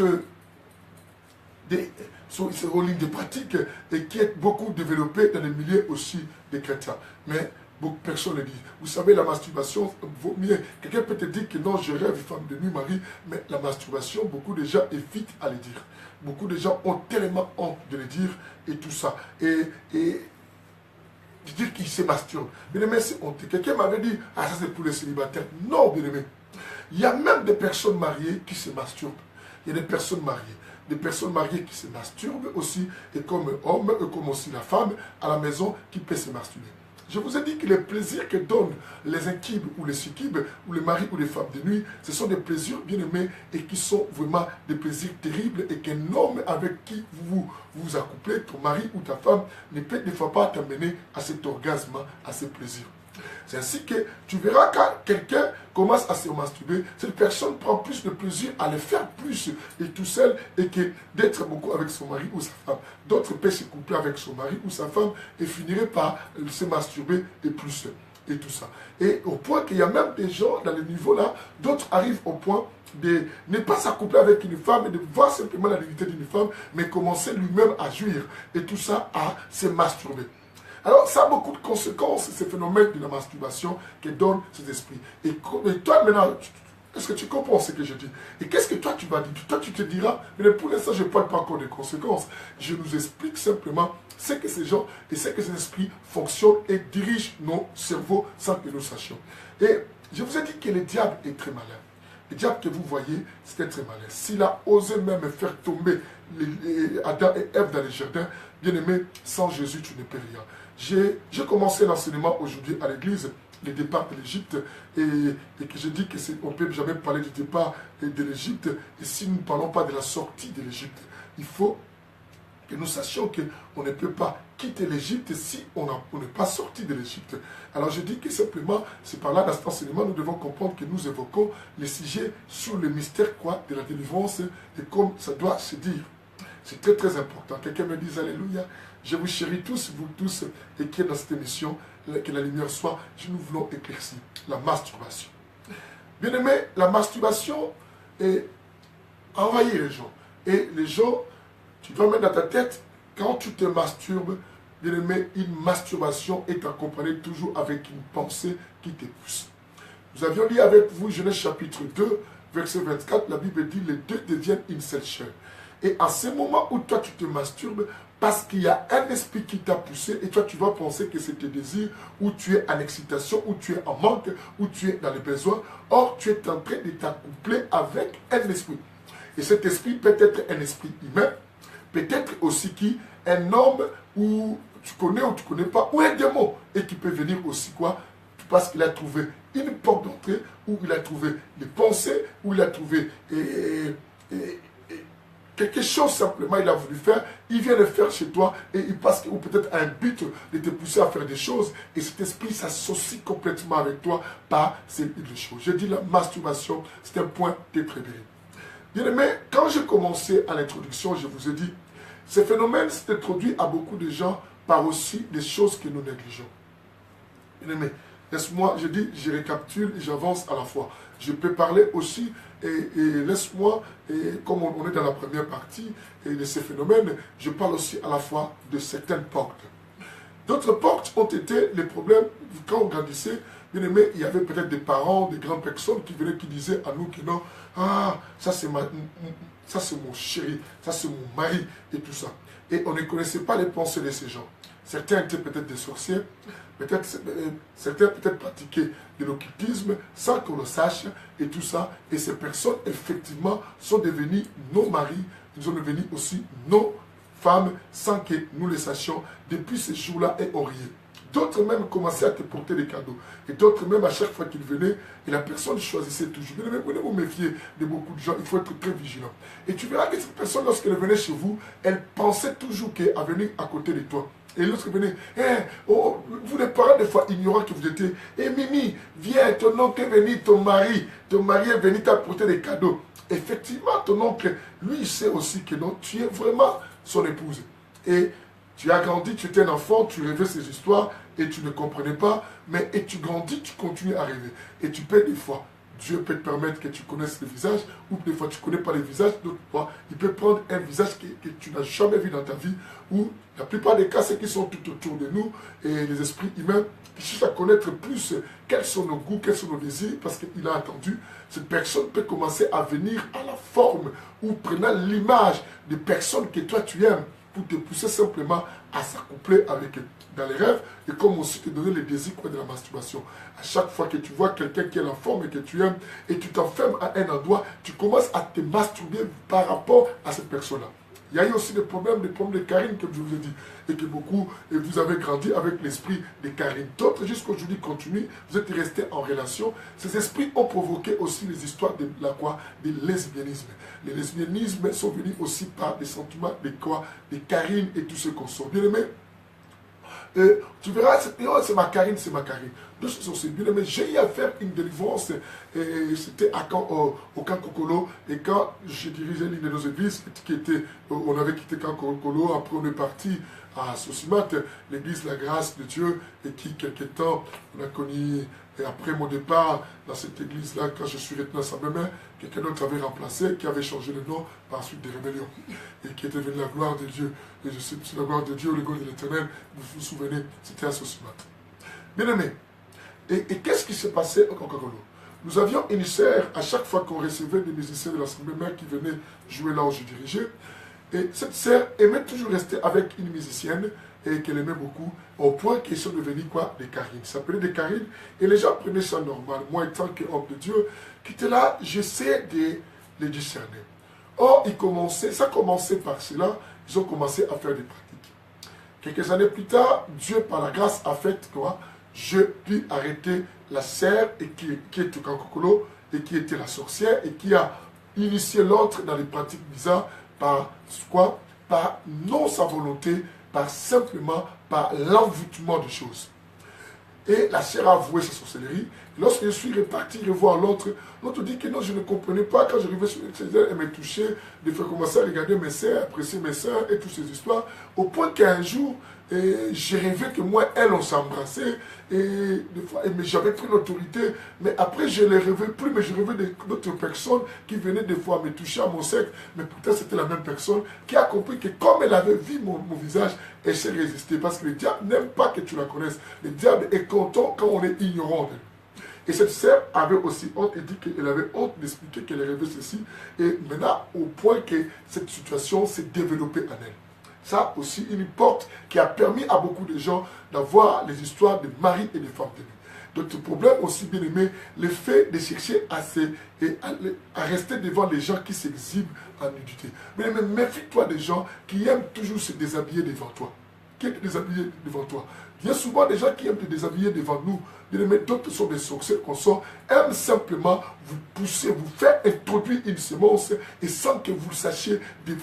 c'est une ligne de pratique et qui est beaucoup développé dans les milieux aussi des chrétiens. Mais beaucoup de personnes le disent. Vous savez, la masturbation vaut mieux. Quelqu'un peut te dire que non, je rêve femme de nuit, mari, mais la masturbation, beaucoup de gens évitent à le dire. Beaucoup de gens ont tellement honte de le dire et tout ça. Et de dire qu'ils se masturbent. Bien aimé, c'est honte. Quelqu'un m'avait dit, ah ça c'est pour les célibataires. Non, bien aimé. Il y a même des personnes mariées qui se masturbent. Il y a des personnes mariées. Des personnes mariées qui se masturbent aussi, et comme homme, et comme aussi la femme, à la maison, qui peut se masturber. Je vous ai dit que les plaisirs que donnent les inquibes ou les succubes, ou les maris ou les femmes de nuit, ce sont des plaisirs bien aimés et qui sont vraiment des plaisirs terribles et qu'un homme avec qui vous accouplez, ton mari ou ta femme, ne peut des fois pas t'amener à cet orgasme, à ce plaisir. C'est ainsi que tu verras quand quelqu'un commence à se masturber, cette personne prend plus de plaisir à le faire plus et tout seul et que d'être beaucoup avec son mari ou sa femme. D'autres peuvent se coupler avec son mari ou sa femme et finiraient par se masturber et plus et tout ça. Et au point qu'il y a même des gens dans le niveau là, d'autres arrivent au point de ne pas s'accoupler avec une femme et de voir simplement la dignité d'une femme, mais commencer lui-même à jouir et tout ça à se masturber. Alors, ça a beaucoup de conséquences, ces phénomènes de la masturbation que donne cet esprit. Et toi, maintenant, est-ce que tu comprends ce que je dis? Et qu'est-ce que toi, tu vas dire? Toi, tu te diras, mais pour l'instant, je ne parle pas encore des conséquences. Je nous explique simplement ce que ces gens et ce que ces esprits fonctionnent et dirigent nos cerveaux sans que nous sachions. Et je vous ai dit que le diable est très malin. Le diable que vous voyez, c'était très malin. S'il a osé même faire tomber Adam et Ève dans le jardin, bien aimé, sans Jésus, tu ne peux rien. J'ai commencé l'enseignement aujourd'hui à l'église, le départ de l'Égypte, et que je dis qu'on ne peut jamais parler du départ de l'Égypte, et si nous ne parlons pas de la sortie de l'Égypte, il faut que nous sachions qu'on ne peut pas quitter l'Égypte si on n'est pas sorti de l'Égypte. Alors je dis que simplement, c'est par là, dans cet enseignement, nous devons comprendre que nous évoquons les sujets sur le mystère de la délivrance, et comme ça doit se dire. C'est très très important. Quelqu'un me dise Alléluia. Je vous chéris tous, vous tous, et qui est dans cette émission, que la lumière soit, nous voulons éclaircir la masturbation. Bien aimé, la masturbation envahit les gens. Et les gens, tu dois mettre dans ta tête, quand tu te masturbes, bien aimé, une masturbation est accompagnée toujours avec une pensée qui te pousse. Nous avions lu avec vous Genèse chapitre 2, verset 24, la Bible dit, les deux deviennent une seule chair. Et à ce moment où toi tu te masturbes, parce qu'il y a un esprit qui t'a poussé, et toi tu vas penser que c'est tes désirs, ou tu es en excitation, ou tu es en manque, ou tu es dans les besoins. Or, tu es en train de t'accoupler avec un esprit. Et cet esprit peut être un esprit humain, peut-être aussi un homme où tu connais ou tu ne connais pas, ou un démon, et qui peut venir aussi quoi? Parce qu'il a trouvé une porte d'entrée, où il a trouvé des pensées, où il a trouvé quelque chose simplement il a voulu faire, il vient le faire chez toi et il passe, ou peut-être un but de te pousser à faire des choses et cet esprit s'associe complètement avec toi par ces choses. Je dis la masturbation, c'est un point très très bien. Bien aimé, quand j'ai commencé à l'introduction, je vous ai dit, ce phénomène s'est introduit à beaucoup de gens par aussi des choses que nous négligeons. Bien aimé, laisse-moi, je dis, je récapitule et j'avance à la fois. Je peux parler aussi et laisse-moi, comme on est dans la première partie de ces phénomènes, je parle aussi à la fois de certaines portes. D'autres portes ont été les problèmes, quand on grandissait, bien aimé, il y avait peut-être des parents, des grandes personnes qui venaient, qui disaient à nous que non, ah, ça c'est mon chéri, ça c'est mon mari et tout ça. Et on ne connaissait pas les pensées de ces gens. Certains étaient peut-être des sorciers, certains peut-être pratiquaient de l'occultisme sans qu'on le sache et tout ça. Et ces personnes, effectivement, sont devenues nos maris, ils sont devenus aussi nos femmes sans que nous les sachions depuis ce jour-là et on riait. D'autres même commençaient à te porter des cadeaux. Et d'autres même, à chaque fois qu'ils venaient, et la personne choisissait toujours. Vous devez vous méfier de beaucoup de gens, il faut être très vigilant. Et tu verras que cette personne, lorsqu'elle venait chez vous, elle pensait toujours qu'elle venait à côté de toi. Et l'autre venait, vous les parents des fois ignorants que vous étiez, Mimi, viens, ton oncle est venu, ton mari est venu t'apporter des cadeaux. Effectivement, ton oncle, lui, il sait aussi que non, tu es vraiment son épouse. Et tu as grandi, tu étais un enfant, tu rêvais ces histoires et tu ne comprenais pas, mais et tu grandis, tu continues à rêver. Et tu peux des fois, Dieu peut te permettre que tu connaisses le visage, ou des fois tu ne connais pas les visages, d'autres fois, il peut prendre un visage que tu n'as jamais vu dans ta vie, ou la plupart des cas, c'est qui sont tout autour de nous, et les esprits humains qui cherchent à connaître plus quels sont nos goûts, quels sont nos désirs, parce qu'il a attendu, cette personne peut commencer à venir à la forme, ou prenant l'image de personnes que toi tu aimes, pour te pousser simplement à s'accoupler avec eux dans les rêves et comme aussi te donner le désir de la masturbation. À chaque fois que tu vois quelqu'un qui est en forme et que tu aimes et tu t'enfermes à un endroit, tu commences à te masturber par rapport à cette personne-là. Il y a eu aussi des problèmes de Karine, comme je vous ai dit. Et que beaucoup, et vous avez grandi avec l'esprit de Karine. D'autres, jusqu'aujourd'hui, continuent. Vous êtes restés en relation. Ces esprits ont provoqué aussi les histoires de la quoi? De lesbianisme. Les lesbianismes sont venus aussi par des sentiments de quoi? De Karine et tout ce qu'on sort. Bien aimé, tu verras, c'est ma Karine, c'est ma Karine. Deux choses sont bien, mais j'ai eu à faire une délivrance, et c'était au camp Kokolo, et quand j'ai dirigé l'une de nos églises, on avait quitté camp Kokolo, après on est parti à Sosimat, l'église La Grâce de Dieu, et qui, quelque temps, on a connu, et après mon départ dans cette église-là, quand je suis retenu à sa main, quelqu'un d'autre avait remplacé, qui avait changé le nom par suite des rébellions, et qui était devenu la gloire de Dieu. Et je sais que c'est la gloire de Dieu, le gloire de l'Éternel, vous vous souvenez, c'était à Sosimat. Bien aimé, et qu'est-ce qui s'est passé au Kokolo? Nous avions une sœur, à chaque fois qu'on recevait des musiciens de l'Assemblée mère qui venaient jouer là où je dirigeais, et cette sœur aimait toujours rester avec une musicienne, et qu'elle aimait beaucoup, au point qu'ils sont devenus quoi? Des Karines. Ça s'appelait des Karines, et les gens prenaient ça normal. Moi, étant qu'homme de Dieu, qui était là, j'essaie de les discerner. Or, ça commençait par cela, ils ont commencé à faire des pratiques. Quelques années plus tard, Dieu, par la grâce, a fait quoi? Je puis arrêter la sœur qui est au Kankokolo et qui était la sorcière et qui a initié l'autre dans les pratiques bizarres par quoi? Par non sa volonté, simplement par l'envoûtement des choses. Et la sœur a avoué sa sorcellerie. Lorsque je suis reparti revoir l'autre, l'autre dit que non, je ne comprenais pas. Quand j'arrivais sur elle, elle me touchait, de faire commencer à regarder mes sœurs, apprécier mes sœurs et toutes ces histoires. Au point qu'un jour, j'ai rêvé que moi, elle, on s'embrassait. Mais j'avais pris l'autorité. Mais après, je ne les rêvais plus, mais je rêvais d'autres personnes qui venaient des fois me toucher à mon sexe. Mais pourtant, c'était la même personne qui a compris que comme elle avait vu mon visage, elle s'est résistée. Parce que le diable n'aime pas que tu la connaisses. Le diable est content quand on est ignorant d'elle. Et cette sœur avait aussi honte et dit qu'elle avait honte d'expliquer qu'elle rêvait ceci. Et maintenant, au point que cette situation s'est développée en elle. Ça aussi, une porte qui a permis à beaucoup de gens d'avoir les histoires de maris et de femmes de nuit. D'autres problèmes aussi, bien aimé, le fait de chercher à rester devant les gens qui s'exhibent en nudité. Mais méfie-toi des gens qui aiment toujours se déshabiller devant toi. Qui aiment se déshabiller devant toi. Il y a souvent des gens qui aiment se déshabiller devant nous. Bien aimé, d'autres sont des sorciers qu'on sort, aiment simplement vous pousser, vous faire introduire une semence et sans que vous le sachiez du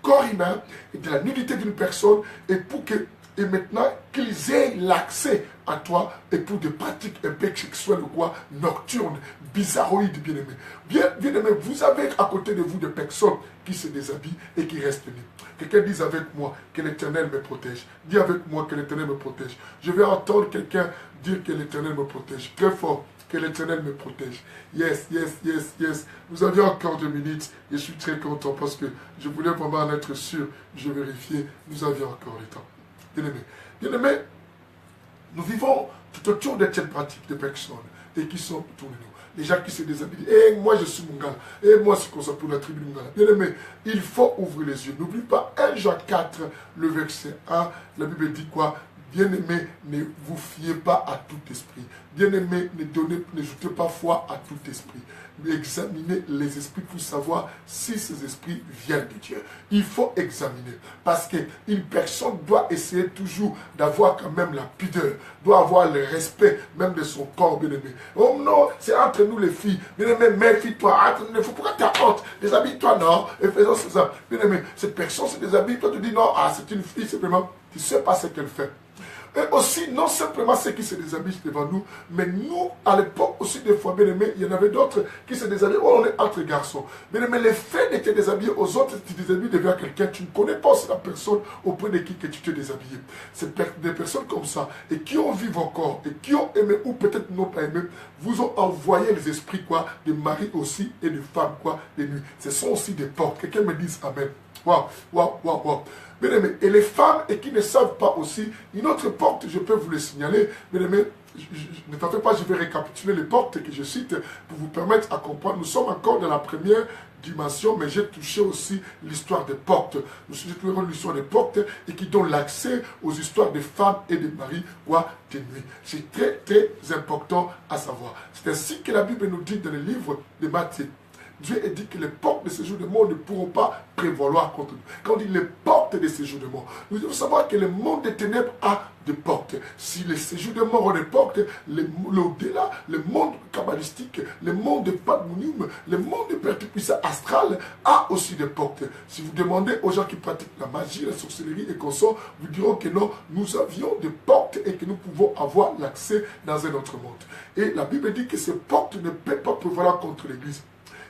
corps humain et de la nudité d'une personne et maintenant qu'ils aient l'accès à toi et pour des pratiques un peu sexuelles ou quoi, nocturnes, bizarroïdes, bien aimés. Bien aimé, vous avez à côté de vous des personnes qui se déshabillent et qui restent nus. Quelqu'un dise avec moi que l'Éternel me protège. Dis avec moi que l'Éternel me protège. Je vais entendre quelqu'un dire que l'Éternel me protège. Très fort. Que l'Éternel me protège. Yes, yes, yes, yes. Vous avez encore 2 minutes. Je suis très content parce que je voulais vraiment en être sûr. Je vérifiais. Nous avions encore le temps. Bien aimé, nous vivons tout autour de cette pratique de personnes et qui sont autour de nous. Les gens qui se déshabillent. Et moi je suis mon gars. Et moi c'est comme ça pour la tribu Mungala. Bien aimé, il faut ouvrir les yeux. N'oublie pas 1 Jean 4, le verset 1. La Bible dit quoi? Bien-aimé, ne vous fiez pas à tout esprit. Bien-aimé, ne jetez pas foi à tout esprit. Mais examinez les esprits pour savoir si ces esprits viennent de Dieu. Il faut examiner. Parce qu'une personne doit essayer toujours d'avoir quand même la pudeur, doit avoir le respect même de son corps, bien-aimé. Oh non, c'est entre nous les filles. Bien-aimé, méfie-toi. Pourquoi tu as honte? Déshabille-toi, non. Et faisons ça. Bien-aimé, cette personne se déshabille. Toi, tu dis non, c'est une fille, simplement. Tu ne sais pas ce qu'elle fait. Et aussi, non simplement ceux qui se déshabillent devant nous, mais nous, à l'époque aussi, des fois, bien aimés, il y en avait d'autres qui se déshabillaient. Oh, on est entre garçons. Bien aimé, le fait de te déshabiller aux autres, tu te déshabilles devant quelqu'un, tu ne connais pas aussi la personne auprès de qui que tu te déshabilles. C'est des personnes comme ça, et qui ont vu vos corps, et qui ont aimé, ou peut-être n'ont pas aimé, vous ont envoyé les esprits, quoi, des maris aussi, et des femmes, quoi, des nuits. Ce sont aussi des portes. Quelqu'un me dise Amen. Waouh, waouh, waouh, waouh. Bien aimé, et les femmes et qui ne savent pas aussi, une autre porte, je peux vous le signaler, bien aimé, ne t'en fais pas, je vais récapituler les portes que je cite pour vous permettre à comprendre. Nous sommes encore dans la première dimension, mais j'ai touché aussi l'histoire des portes. Nous toucherons l'histoire des portes et qui donnent l'accès aux histoires des femmes et des maris, quoi, des nuits. C'est très, très important à savoir. C'est ainsi que la Bible nous dit dans le livre de Matthieu. Dieu a dit que les portes de séjour de mort ne pourront pas prévaloir contre nous. Quand on dit les portes de séjour de mort, nous devons savoir que le monde des ténèbres a des portes. Si les séjours de mort ont des portes, l'au-delà, le monde kabbalistique, le monde de Padmounium, le monde de perturbation astrale a aussi des portes. Si vous demandez aux gens qui pratiquent la magie, la sorcellerie et consorts, vous diront que non, nous avions des portes et que nous pouvons avoir l'accès dans un autre monde. Et la Bible dit que ces portes ne peuvent pas prévaloir contre l'Église.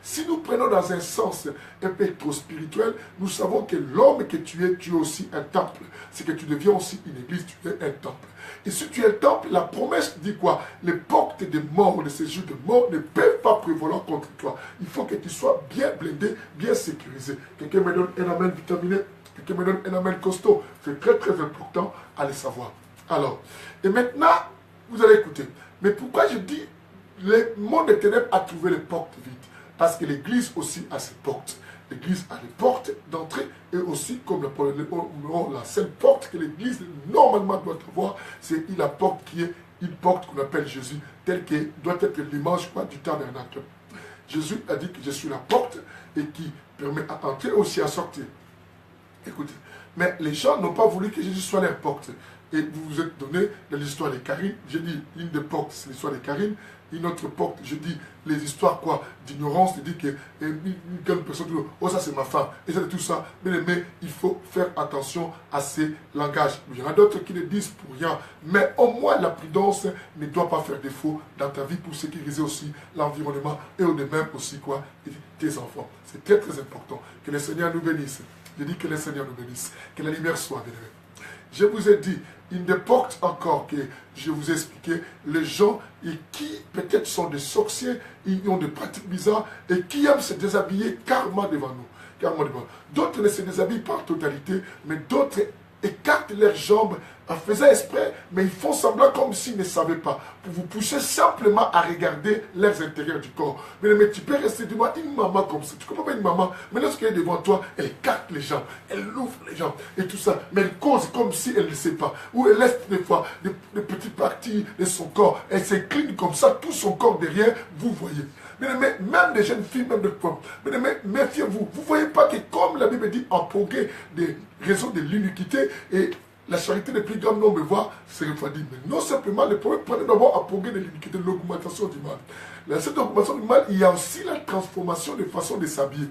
Si nous prenons dans un sens un peu trop spirituel, nous savons que l'homme que tu es aussi un temple. C'est que tu deviens aussi une église, tu es un temple. Et si tu es un temple, la promesse dit quoi? Les portes de mort, de séjour de mort ne peuvent pas prévaloir contre toi. Il faut que tu sois bien blindé, bien sécurisé. Quelqu'un me donne un amen vitaminé, quelqu'un me donne un amen costaud. C'est très très important à le savoir. Alors, et maintenant, vous allez écouter. Mais pourquoi je dis le monde des ténèbres a trouvé les portes vides? Parce que l'Église aussi a ses portes. L'Église a des portes d'entrée et aussi, comme la seule porte que l'Église normalement doit avoir, c'est la porte qui est une porte qu'on appelle Jésus, telle que doit être l'image du tabernacle. Jésus a dit que je suis la porte et qui permet à entrer aussi à sortir. Écoutez, mais les gens n'ont pas voulu que Jésus soit leur porte. Et vous vous êtes donné dans l'histoire des Karines. J'ai dit, une des portes, c'est l'histoire des Karines. Une autre porte, je dis, les histoires quoi d'ignorance, de dire que une personne dit, oh ça c'est ma femme, et ça c'est tout ça. Mais il faut faire attention à ces langages. Il y en a d'autres qui le disent pour rien. Mais au moins la prudence ne doit pas faire défaut dans ta vie pour sécuriser aussi l'environnement et au de même aussi quoi, tes enfants. C'est très très important. Que le Seigneur nous bénisse. Je dis que le Seigneur nous bénisse. Que la lumière soit bénie. Je vous ai dit, une des portes encore que je vous ai expliqué, les gens qui peut-être sont des sorciers, ils ont des pratiques bizarres et qui aiment se déshabiller carrément devant nous. D'autres ne se déshabillent pas en totalité, mais d'autres écartent leurs jambes en faisant exprès, mais ils font semblant comme s'ils ne savaient pas, pour vous pousser simplement à regarder leurs intérieurs du corps. Mais tu peux rester devant une maman comme ça, tu comprends pas une maman, mais lorsqu'elle est devant toi, elle écarte les jambes, elle ouvre les jambes et tout ça, mais elle cause comme si elle ne sait pas, ou elle laisse des fois des petites parties de son corps, elle s'incline comme ça, tout son corps derrière, vous voyez. Mais même des jeunes filles, même des femmes, mais méfiez-vous, vous ne voyez pas que comme la Bible dit, en progrès des raisons de l'iniquité et la charité des plus grands nombres voit se refroidit. Mais non simplement, le problème prenez d'abord à progrès de l'iniquité, de l'augmentation du mal. Dans cette augmentation du mal, il y a aussi la transformation de façon de s'habiller.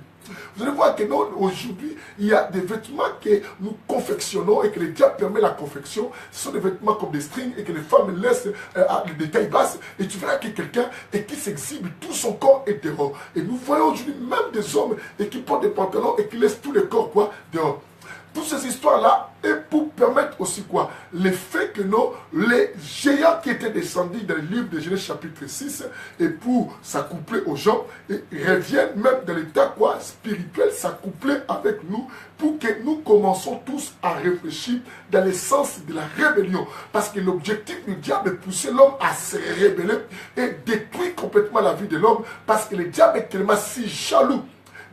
Vous allez voir que nous, aujourd'hui, il y a des vêtements que nous confectionnons et que le diable permet la confection. Ce sont des vêtements comme des strings et que les femmes laissent les tailles basses. Et tu verras que quelqu'un qui s'exhibe, tout son corps est dehors. Et nous voyons aujourd'hui même des hommes qui portent des pantalons et qui laissent tout le corps quoi, dehors. Toutes ces histoires-là, et pour permettre aussi quoi? Le fait que les géants qui étaient descendus dans le livre de Genèse chapitre 6, et pour s'accoupler aux gens, et reviennent même dans l'état quoi, spirituel, s'accoupler avec nous, pour que nous commençons tous à réfléchir dans le sens de la rébellion. Parce que l'objectif du diable est de pousser l'homme à se rébeller et détruire complètement la vie de l'homme, parce que le diable est tellement si jaloux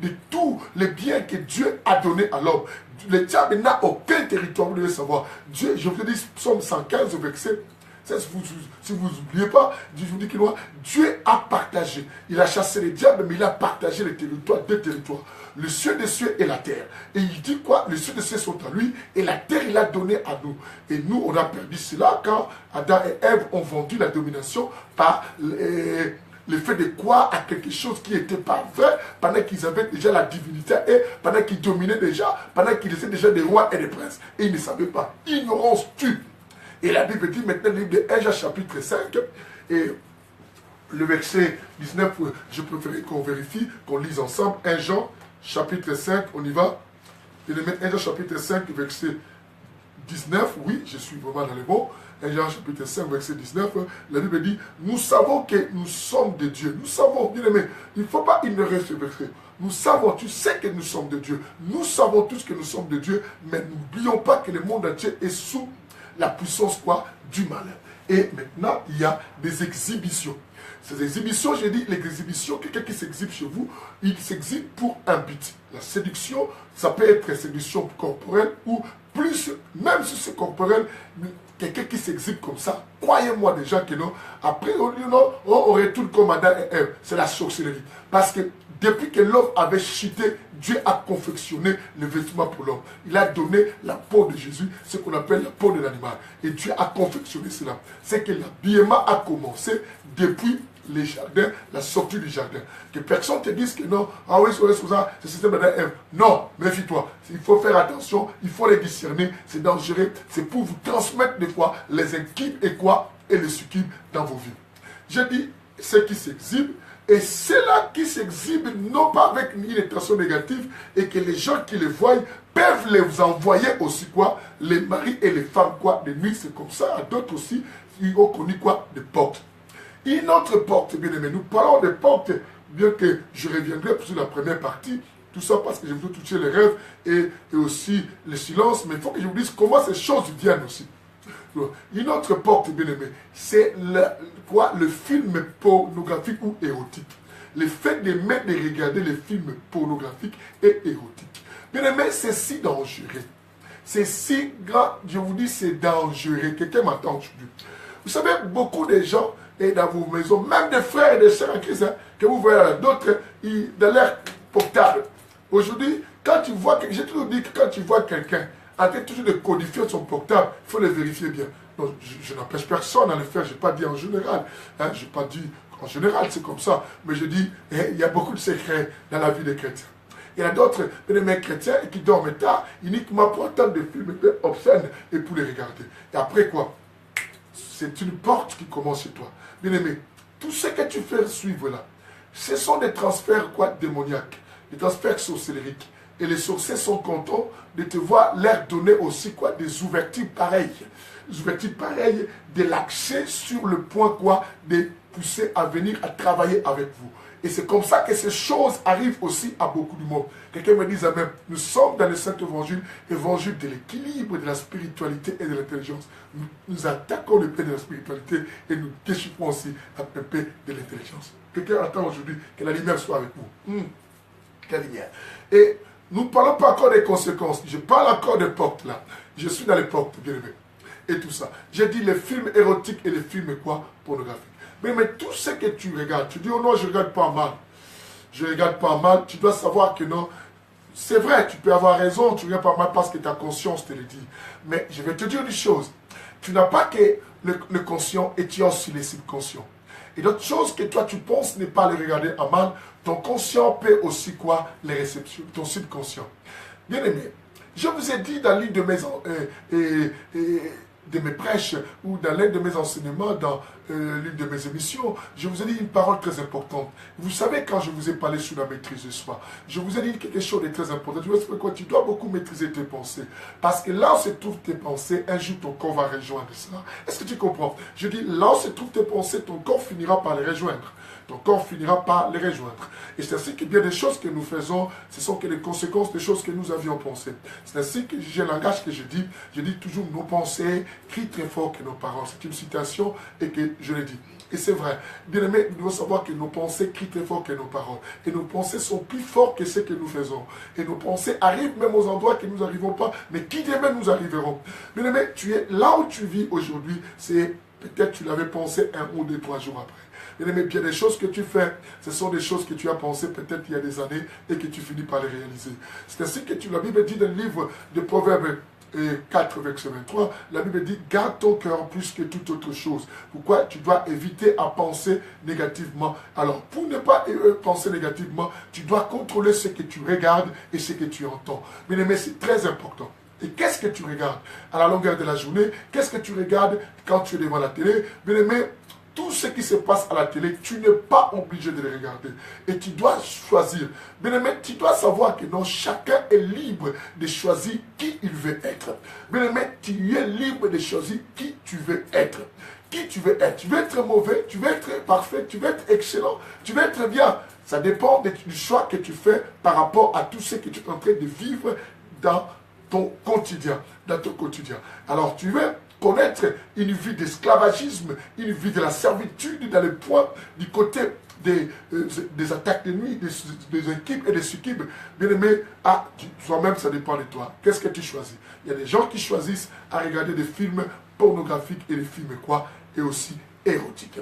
de tous les biens que Dieu a donnés à l'homme. Le diable n'a aucun territoire, vous devez savoir. Dieu, je vous dis, Psaume 115, verset, si vous n'oubliez pas, je vous dis que Dieu a partagé. Il a chassé le diable, mais il a partagé les territoires, deux territoires. Le ciel des cieux et la terre. Et il dit quoi? Les cieux des cieux sont à lui, et la terre, il a donné à nous. Et nous, on a perdu cela quand Adam et Ève ont vendu la domination par le fait de croire à quelque chose qui n'était pas vrai, pendant qu'ils avaient déjà la divinité et pendant qu'ils dominaient déjà, pendant qu'ils étaient déjà des rois et des princes. Et ils ne savaient pas. Ignorance tue. Et la Bible dit maintenant, le livre de 1 Jean chapitre 5, et le verset 19, je préférais qu'on vérifie, qu'on lise ensemble. 1 Jean chapitre 5, on y va. Et le mettre 1 Jean chapitre 5, verset 19, oui, je suis vraiment dans les mots. 1 Jean chapitre 5, verset 19, la Bible dit, nous savons que nous sommes de Dieu. Nous savons, bien aimé, il ne faut pas ignorer ce verset. Nous savons, tu sais que nous sommes de Dieu. Nous savons tous que nous sommes de Dieu, mais n'oublions pas que le monde entier est sous la puissance quoi, du malin. Et maintenant, il y a des exhibitions. Ces exhibitions, j'ai dit, l'exhibition, quelqu'un qui s'exhibe chez vous, il s'exhibe pour un but. La séduction, ça peut être séduction corporelle ou plus, même si c'est corporel, quelqu'un qui s'exhibe comme ça, croyez-moi déjà que non, après on retourne comme Adam et Ève, c'est la sorcellerie. Parce que depuis que l'homme avait chuté, Dieu a confectionné le vêtement pour l'homme. Il a donné la peau de Jésus, ce qu'on appelle la peau de l'animal. Et Dieu a confectionné cela. C'est que l'habillement a commencé depuis les jardins, la sortie du jardin. Que personne te dise que non, ah oui, c'est ça, c'est système d'Adam et Ève. Non, méfie-toi. Il faut faire attention, il faut les discerner, c'est dangereux. C'est pour vous transmettre des fois les inquiètes et quoi, et les succubes dans vos vies. Je dis, ceux qui s'exhibent, et ceux-là qui s'exhibent non pas avec une intention négative et que les gens qui les voient peuvent les envoyer aussi quoi, les maris et les femmes quoi, de nuit, c'est comme ça. À d'autres aussi, ils ont connu quoi, des portes. Une autre porte, bien aimé, nous parlons des portes, bien que je reviendrai sur la première partie, tout ça parce que je veux toucher les rêves et aussi le silence, mais il faut que je vous dise comment ces choses viennent aussi. Une autre porte, bien aimé, c'est le film pornographique ou érotique. Le fait d'aimer de regarder les films pornographiques et érotiques. Bien aimé, c'est si dangereux. C'est si grand, je vous dis, c'est dangereux. Quelqu'un m'entend aujourd'hui. Vous savez, beaucoup de gens, et dans vos maisons, même des frères et des sœurs en Christ, que vous voyez d'autres, dans l'air portable. Aujourd'hui, quand tu vois, j'ai toujours dit que quand tu vois quelqu'un en train toujours de codifier son portable, il faut le vérifier bien. Donc, je n'empêche personne à le faire, je n'ai pas dit en général. Hein, je n'ai pas dit en général, c'est comme ça. Mais je dis, il y a beaucoup de secrets dans la vie des chrétiens. Il y en a d'autres, mes chrétiens, qui dorment tard, uniquement pour attendre des films obscènes et pour les regarder. Et après quoi? C'est une porte qui commence chez toi. Bien aimé, tout ce que tu fais suivre là, ce sont des transferts quoi, démoniaques, des transferts sorcelleriques. Et les sorciers sont contents de te voir leur donner aussi quoi, des ouvertures pareilles. Des ouvertures pareilles, de l'accès sur le point quoi, de pousser à venir à travailler avec vous. Et c'est comme ça que ces choses arrivent aussi à beaucoup de monde. Quelqu'un me dit même, nous sommes dans le Saint-Évangile, évangile de l'équilibre, de la spiritualité et de l'intelligence. Nous attaquons le paix de la spiritualité et nous déchiffrons aussi la paix de l'intelligence. Quelqu'un attend aujourd'hui que la lumière soit avec vous. Quelle lumière. Et nous ne parlons pas encore des conséquences. Je parle encore des portes là. Je suis dans les portes, bien aimé. Et tout ça. J'ai dit les films érotiques et les films quoi, pornographiques. Mais tout ce que tu regardes, tu dis, oh non, je ne regarde pas mal. Je ne regarde pas mal. Tu dois savoir que non. C'est vrai, tu peux avoir raison, tu ne regardes pas mal parce que ta conscience te le dit. Mais je vais te dire une chose. Tu n'as pas que le conscient et tu as aussi les subconscients. Et d'autres choses que toi tu penses ne pas les regarder à mal, ton conscient peut aussi quoi, les réceptionner, ton subconscient. Bien aimé, je vous ai dit dans l'une de mes prêches ou dans l'un de mes enseignements, dans l'une de mes émissions, je vous ai dit une parole très importante. Vous savez, quand je vous ai parlé sur la maîtrise de soi, je vous ai dit quelque chose de très important. Tu vois, c'est pourquoi tu dois beaucoup maîtriser tes pensées. Parce que là où se trouvent tes pensées, un jour ton corps va rejoindre cela. Est-ce que tu comprends? Je dis, là où se trouvent tes pensées, ton corps finira par les rejoindre. Ton corps finira par les rejoindre. Et c'est ainsi que bien des choses que nous faisons, ce sont que les conséquences des choses que nous avions pensées. C'est ainsi que j'ai un langage que je dis toujours nos pensées crient très fort que nos paroles. C'est une citation et que je l'ai dit. Et c'est vrai. Bien aimé, nous devons savoir que nos pensées crient très fort que nos paroles. Et nos pensées sont plus fortes que ce que nous faisons. Et nos pensées arrivent même aux endroits que nous n'arrivons pas, mais qui demain nous arriverons. Bien aimé, tu es là où tu vis aujourd'hui, c'est peut-être tu l'avais pensé 1 ou 2, 3 jours après. Bien aimé, bien des choses que tu fais, ce sont des choses que tu as pensées peut-être il y a des années et que tu finis par les réaliser. C'est ainsi que la Bible dit dans le livre de Proverbes 4, verset 23, la Bible dit, garde ton cœur plus que toute autre chose. Pourquoi? Tu dois éviter à penser négativement. Alors, pour ne pas penser négativement, tu dois contrôler ce que tu regardes et ce que tu entends. Bien aimé, c'est très important. Et qu'est-ce que tu regardes à la longueur de la journée? Qu'est-ce que tu regardes quand tu es devant la télé? Bien aimé, tout ce qui se passe à la télé, tu n'es pas obligé de le regarder. Et tu dois choisir. Bien aimé, tu dois savoir que non, chacun est libre de choisir qui il veut être. Bien aimé, tu es libre de choisir qui tu veux être. Qui tu veux être. Tu veux être mauvais, tu veux être parfait, tu veux être excellent, tu veux être bien. Ça dépend du choix que tu fais par rapport à tout ce que tu es en train de vivre dans ton quotidien. Alors tu veux connaître une vie d'esclavagisme, une vie de la servitude dans le point du côté des attaques de nuit, des équipes et des équipes. Bien aimé, toi-même, ça dépend de toi. Qu'est-ce que tu choisis? Il y a des gens qui choisissent à regarder des films pornographiques et des films quoi? Et aussi érotiques.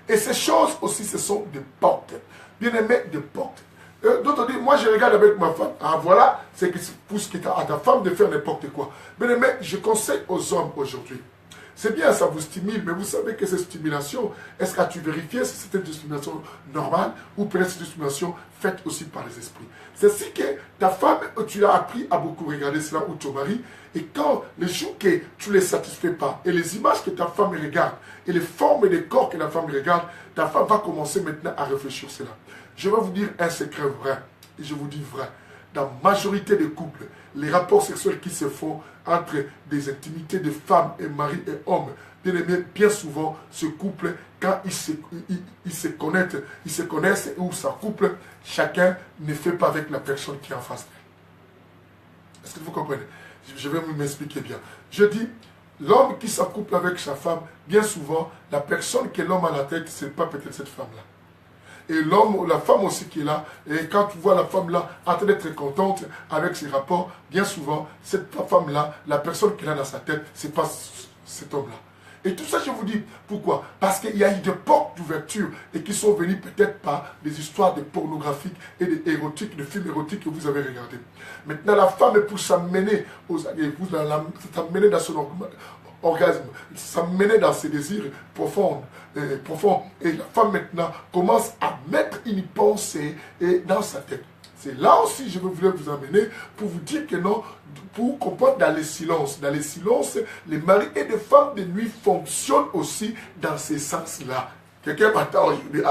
Et ces choses aussi, ce sont des portes. Bien aimé, des portes. D'autres disent, moi je regarde avec ma femme. Ah voilà, c'est qui pousse à ta femme de faire n'importe quoi. Bien aimé, je conseille aux hommes aujourd'hui. C'est bien, ça vous stimule, mais vous savez que cette stimulation, est-ce que tu vérifies si c'est une stimulation normale ou peut-être une stimulation faite aussi par les esprits? C'est si que ta femme, tu as appris à beaucoup regarder cela ou ton mari, et quand les jours que tu ne les satisfais pas, et les images que ta femme regarde, et les formes et les corps que la femme regarde, ta femme va commencer maintenant à réfléchir cela. Je vais vous dire un secret vrai, et je vous dis vrai. Dans la majorité des couples, les rapports sexuels qui se font entre des intimités de femmes et mari et hommes, bien aimé, bien souvent, ce couple, quand ils se connaissent ou ça couple, chacun ne fait pas avec la personne qui est en face d'elle. Est-ce que vous comprenez? Je vais m'expliquer bien. Je dis, l'homme qui s'accouple avec sa femme, bien souvent, la personne que l'homme a à la tête, ce n'est pas peut-être cette femme-là. Et l'homme, la femme aussi qui est là, et quand tu vois la femme là en train d'être contente avec ses rapports, bien souvent, cette femme-là, la personne qui a dans sa tête, c'est pas cet homme-là. Et tout ça, je vous dis, pourquoi? Parce qu'il y a eu des portes d'ouverture et qui sont venues peut-être par des histoires de pornographiques et d'érotiques, de films érotiques que vous avez regardés. Maintenant, la femme, pour s'amener s'amener dans son orgasme, s'amener dans ses désirs profonds, et la femme maintenant commence à mettre une pensée dans sa tête. C'est là aussi je voulais vous amener pour vous dire que non, pour comprendre dans les silences. Dans les silences, les maris et les femmes de nuit fonctionnent aussi dans ces sens-là. Quelqu'un m'attend aujourd'hui.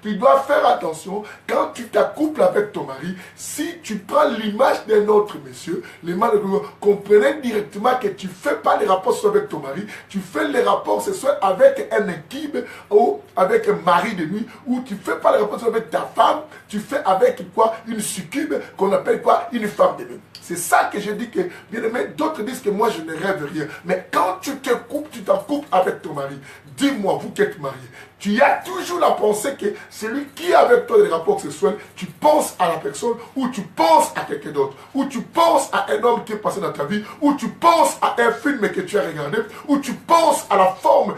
Tu dois faire attention quand tu t'accouples avec ton mari. Si tu prends l'image d'un autre monsieur, les mâles comprenez directement que tu ne fais pas les rapports sexuels avec ton mari, tu fais les rapports sexuels avec un équipe ou avec un mari de nuit, ou tu ne fais pas les rapports sexuels avec ta femme, tu fais avec quoi? Une succube qu'on appelle quoi? Une femme de nuit. C'est ça que je dis que, bien aimé, d'autres disent que moi je ne rêve rien. Mais quand tu te coupes, tu t'en coupes avec ton mari. Dis-moi, vous qui êtes mariés, tu as toujours la pensée que celui qui est avec toi des rapports sexuels, tu penses à la personne, ou tu penses à quelqu'un d'autre, ou tu penses à un homme qui est passé dans ta vie, ou tu penses à un film que tu as regardé, ou tu penses à la forme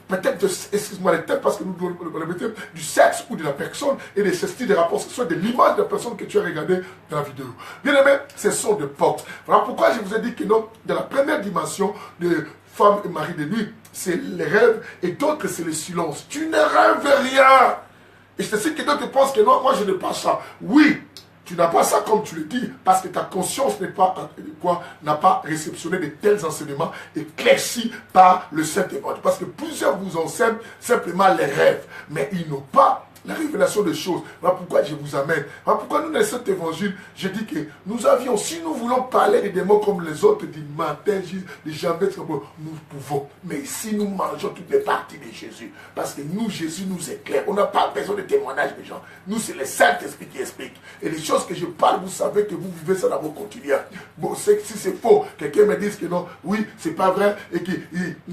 peut-être, excuse-moi les termes, parce que nous devons le mettre du sexe ou de la personne et de ce style de rapport sexuel, de l'image de la personne que tu as regardée dans la vidéo. Bien aimé, ce sont des portes. Voilà pourquoi je vous ai dit que non, dans la première dimension de femme et mari de nuit, c'est les rêves et d'autres c'est le silence. Tu ne rêves rien. Et c'est ce que d'autres pensent que non, moi je n'ai pas ça. Oui, tu n'as pas ça comme tu le dis, parce que ta conscience n'a pas réceptionné de tels enseignements éclaircis par le Saint-Évangile. Parce que plusieurs vous enseignent simplement les rêves, mais ils n'ont pas la révélation des choses. Voilà pourquoi je vous amène. Voilà pourquoi nous, dans cet évangile, je dis que nous avions, si nous voulons parler des démons comme les autres, du matin, des jambes, nous pouvons. Mais ici, nous mangeons toutes les parties de Jésus. Parce que nous, Jésus nous éclaire. On n'a pas besoin de témoignages des gens. Nous, c'est le Saint-Esprit qui explique. Et les choses que je parle, vous savez que vous vivez ça dans vos quotidiens. Bon, si c'est faux, quelqu'un me dit que non, oui, c'est pas vrai, et que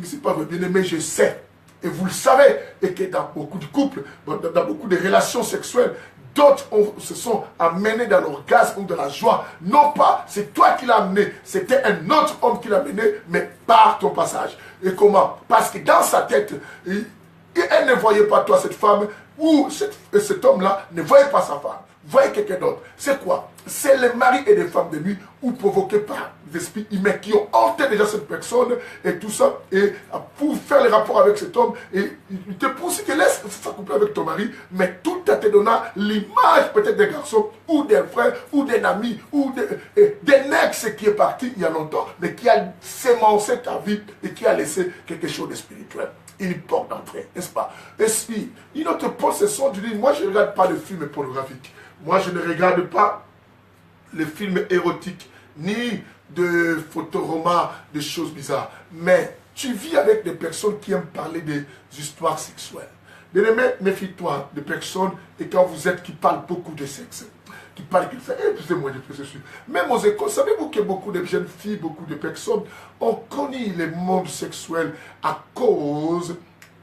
c'est pas vrai, bien aimé, je sais. Et vous le savez, et que dans beaucoup de couples, dans beaucoup de relations sexuelles, d'autres se sont amenés dans l'orgasme ou de la joie. Non pas, c'est toi qui l'as amené, c'était un autre homme qui l'a amené, mais par ton passage. Et comment? Parce que dans sa tête, elle ne voyait pas toi, cette femme, ou cet homme-là ne voyait pas sa femme, voyait quelqu'un d'autre. C'est quoi? C'est les maris et les femmes de nuit ou provoqués par des esprits humains qui ont hanté déjà cette personne et tout ça, et pour faire les rapports avec cet homme, et il te pousse que laisse s'accoupler avec ton mari, mais tout en te donnant l'image peut-être d'un garçon ou d'un frère ou d'un ami ou d'un ex qui est parti il y a longtemps, mais qui a sémencé ta vie et qui a laissé quelque chose de spirituel. Une porte d'entrée, n'est-ce pas? Esprit, une autre possession, je dis, moi je ne regarde pas de films pornographiques. Moi je ne regarde pas les films érotiques, ni de photoromans, de choses bizarres. Mais tu vis avec des personnes qui aiment parler des histoires sexuelles. Bien aimé, méfie-toi des personnes et quand vous êtes qui parlent beaucoup de sexe. qui parle, qui fait, excusez-moi de faire ceci. Même aux écoles, savez-vous que beaucoup de jeunes filles, beaucoup de personnes ont connu les mondes sexuels à cause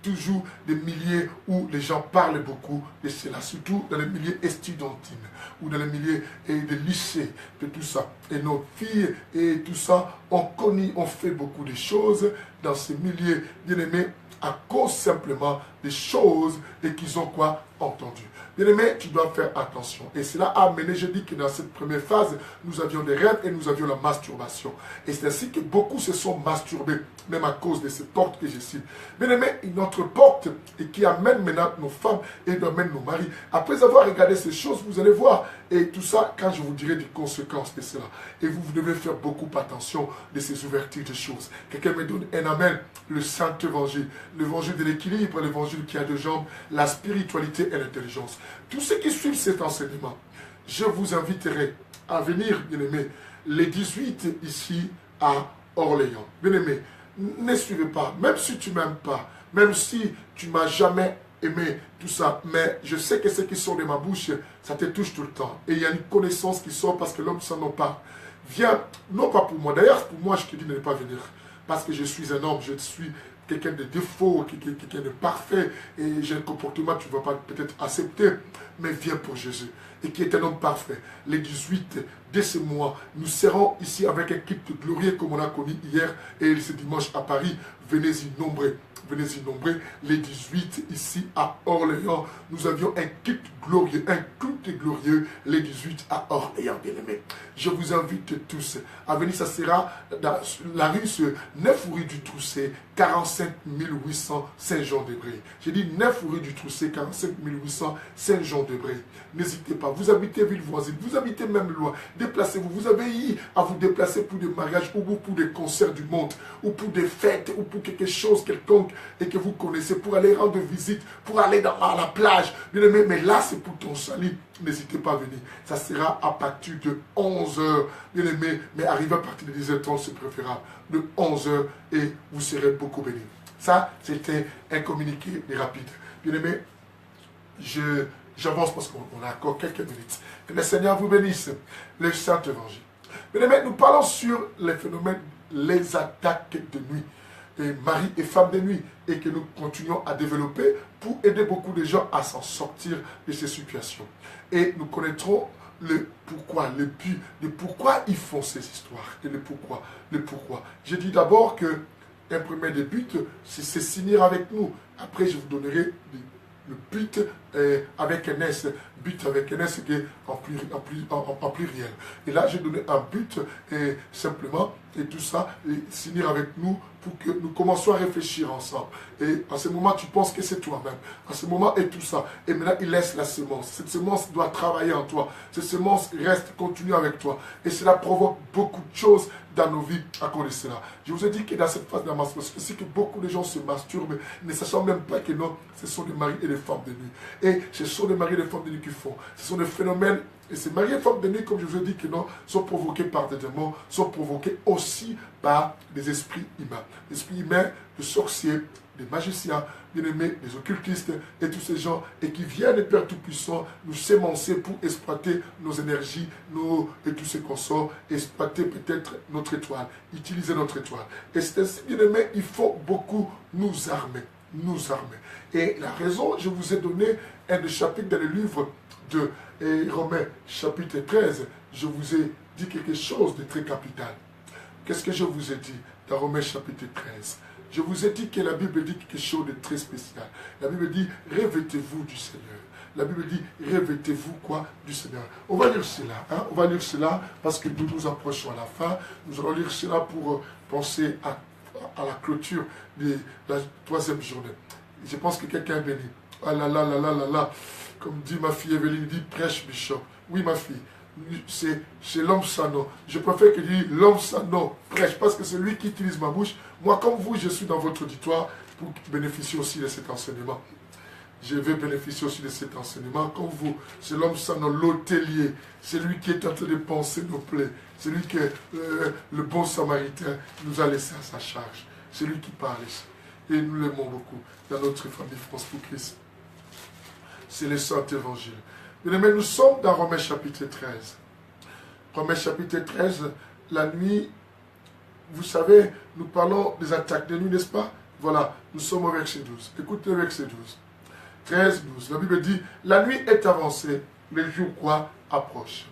toujours des milieux où les gens parlent beaucoup de cela, surtout dans les milieux estudiantines ou dans les milieux de lycée, de tout ça. Et nos filles et tout ça ont connu, ont fait beaucoup de choses dans ces milieux bien-aimés à cause simplement des choses et qu'ils ont quoi entendu. Bien-aimé, tu dois faire attention. Et cela a amené, je dis que dans cette première phase, nous avions des rêves et nous avions la masturbation. Et c'est ainsi que beaucoup se sont masturbés, même à cause de ces portes que je cite. Bien-aimé, une autre porte et qui amène maintenant nos femmes et amène nos maris. Après avoir regardé ces choses, vous allez voir. Et tout ça, quand je vous dirai des conséquences de cela. Et vous devez faire beaucoup attention de ces ouvertures de choses. Quelqu'un me donne un amen, le saint évangile, l'évangile de l'équilibre, l'évangile qui a deux jambes, la spiritualité et l'intelligence. Tous ceux qui suivent cet enseignement, je vous inviterai à venir, bien-aimés, les 18 ici à Orléans. Bien-aimés, ne suivez pas, même si tu ne m'aimes pas, même si tu ne m'as jamais aimé, tout ça, mais je sais que ce qui sort de ma bouche, ça te touche tout le temps. Et il y a une connaissance qui sort parce que l'homme s'en en parle. Viens, non pas pour moi, d'ailleurs pour moi je te dis de ne pas venir, parce que je suis un homme, je suis quelqu'un de défaut, quelqu'un de parfait, et j'ai un comportement que tu ne vas pas peut-être accepter, mais viens pour Jésus, et qui est un homme parfait. Les 18 de ce mois, nous serons ici avec un culte glorieux comme on a connu hier, et ce dimanche à Paris, venez-y nombreux. Venez-y nombreux, les 18 ici à Orléans, nous avions un culte glorieux, un culte glorieux, les 18 à Orléans, bien-aimés. Je vous invite tous à venir, ça sera dans la rue 9 rue du Trousset, 45 800 Saint-Jean-de-Bray. J'ai dit 9 rue du Trousset, 45 800 Saint-Jean-de-Bray. N'hésitez pas, vous habitez ville voisine, vous habitez même loin, déplacez-vous, vous avez eu à vous déplacer pour des mariages ou pour des concerts du monde, ou pour des fêtes, ou pour quelque chose quelconque, et que vous connaissez, pour aller rendre visite, pour aller à la plage. Bien aimé, mais là c'est pour ton salut. N'hésitez pas à venir. Ça sera à partir de 11h. Bien aimé, mais arrivez à partir de 10h30, c'est préférable. De 11h et vous serez beaucoup bénis. Ça, c'était un communiqué rapide. Bien aimé, j'avance parce qu'on a encore quelques minutes. Que le Seigneur vous bénisse. Le Saint-Évangile. Bien aimé, nous parlons sur les phénomènes, les attaques de nuit. Et mari et femme de nuit, et que nous continuons à développer pour aider beaucoup de gens à s'en sortir de ces situations. Et nous connaîtrons le pourquoi, le but, le pourquoi ils font ces histoires, et le pourquoi, le pourquoi. Je dis d'abord que un premier des buts, c'est s'unir avec nous. Après, je vous donnerai le but avec un S, but avec un S qui est en pluriel. Et là, j'ai donné un but simplement, et tout ça, et s'unir avec nous pour que nous commencions à réfléchir ensemble. Et à ce moment, tu penses que c'est toi-même. À ce moment, et tout ça. Et maintenant, il laisse la semence. Cette semence doit travailler en toi. Cette semence reste, continue avec toi. Et cela provoque beaucoup de choses dans nos vies à cause de cela. Je vous ai dit que dans cette phase de la masturbation, c'est que beaucoup de gens se masturbent, ne sachant même pas que non, ce sont des maris et des femmes de nuit. Et ce sont des maris et des femmes de nuit qui font. Ce sont des phénomènes. Et ces maris et femmes de nuit, comme je vous ai dit que non, sont provoqués par des démons, sont provoqués aussi par des esprits humains. Des esprits humains, de sorciers, des magiciens, bien-aimés, des occultistes et tous ces gens, et qui viennent des Pères Tout-Puissants nous sémencer pour exploiter nos énergies, et tous ces consorts, exploiter peut-être notre étoile, utiliser notre étoile. Et c'est ainsi, bien-aimés, il faut beaucoup nous armer. Nous armer. Et la raison, je vous ai donné un des chapitres dans le livre de Romains, chapitre 13. Je vous ai dit quelque chose de très capital. Qu'est-ce que je vous ai dit dans Romains, chapitre 13? Je vous ai dit que la Bible dit quelque chose de très spécial. La Bible dit, revêtez-vous du Seigneur. La Bible dit, revêtez-vous quoi du Seigneur. On va lire cela. Hein? On va lire cela parce que nous nous approchons à la fin. Nous allons lire cela pour penser à la clôture de la 3e journée. Je pense que quelqu'un est béni. Ah là là là là là là. Comme dit ma fille Evelyne, dit prêche Bishop. Oui ma fille, c'est l'homme sans nom. Je préfère que dise l'homme sans nom prêche parce que c'est lui qui utilise ma bouche. Moi comme vous, je suis dans votre auditoire pour bénéficier aussi de cet enseignement. Je vais bénéficier aussi de cet enseignement comme vous. C'est l'homme sans nom, l'hôtelier. C'est lui qui est en train de penser nos plaies. C'est lui que le bon samaritain nous a laissé à sa charge. C'est lui qui parle ici. Et nous l'aimons beaucoup dans notre famille France pour Christ. C'est le Saint-Évangile. Bien-aimés, nous sommes dans Romains chapitre 13. Romains chapitre 13, la nuit, vous savez, nous parlons des attaques de nuit, n'est-ce pas? Voilà, nous sommes au verset 12. Écoutez le verset 12. 13, 12. La Bible dit, la nuit est avancée, le jour quoi approche.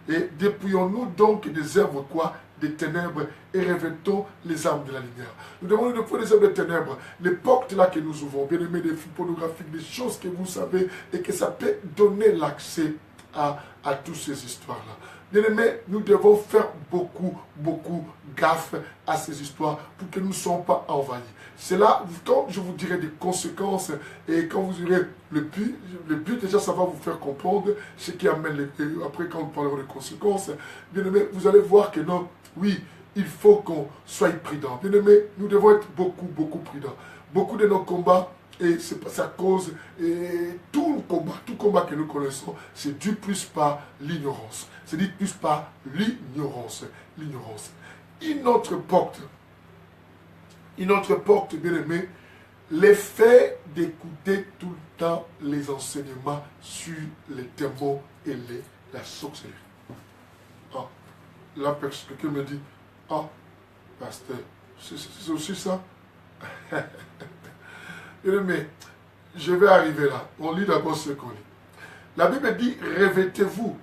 Et dépouillons-nous donc des œuvres quoi des ténèbres et revêtons les armes de la lumière. Nous devons nous dépouiller des œuvres des ténèbres, les portes là que nous ouvrons, bien aimés, des films pornographiques, des choses que vous savez et que ça peut donner l'accès à toutes ces histoires-là. Bien aimés, nous devons faire beaucoup gaffe à ces histoires pour que nous ne soyons pas envahis. C'est là, quand je vous dirai des conséquences et quand vous direz le but déjà, ça va vous faire comprendre ce qui amène après quand nous parlerons des conséquences. Bien aimés, vous allez voir que non, oui, il faut qu'on soit prudent. Bien aimés, nous devons être beaucoup prudents. Beaucoup de nos combats, et c'est à cause, et tout combat que nous connaissons, c'est dû plus par l'ignorance. C'est dû plus par l'ignorance. Une autre porte, bien aimé, l'effet d'écouter tout le temps les enseignements sur les démons et la sorcellerie. Ah, là, quelqu'un me dit, ah, pasteur, c'est aussi ça. Mais je vais arriver là. On lit d'abord ce qu'on lit. La Bible dit, revêtez-vous.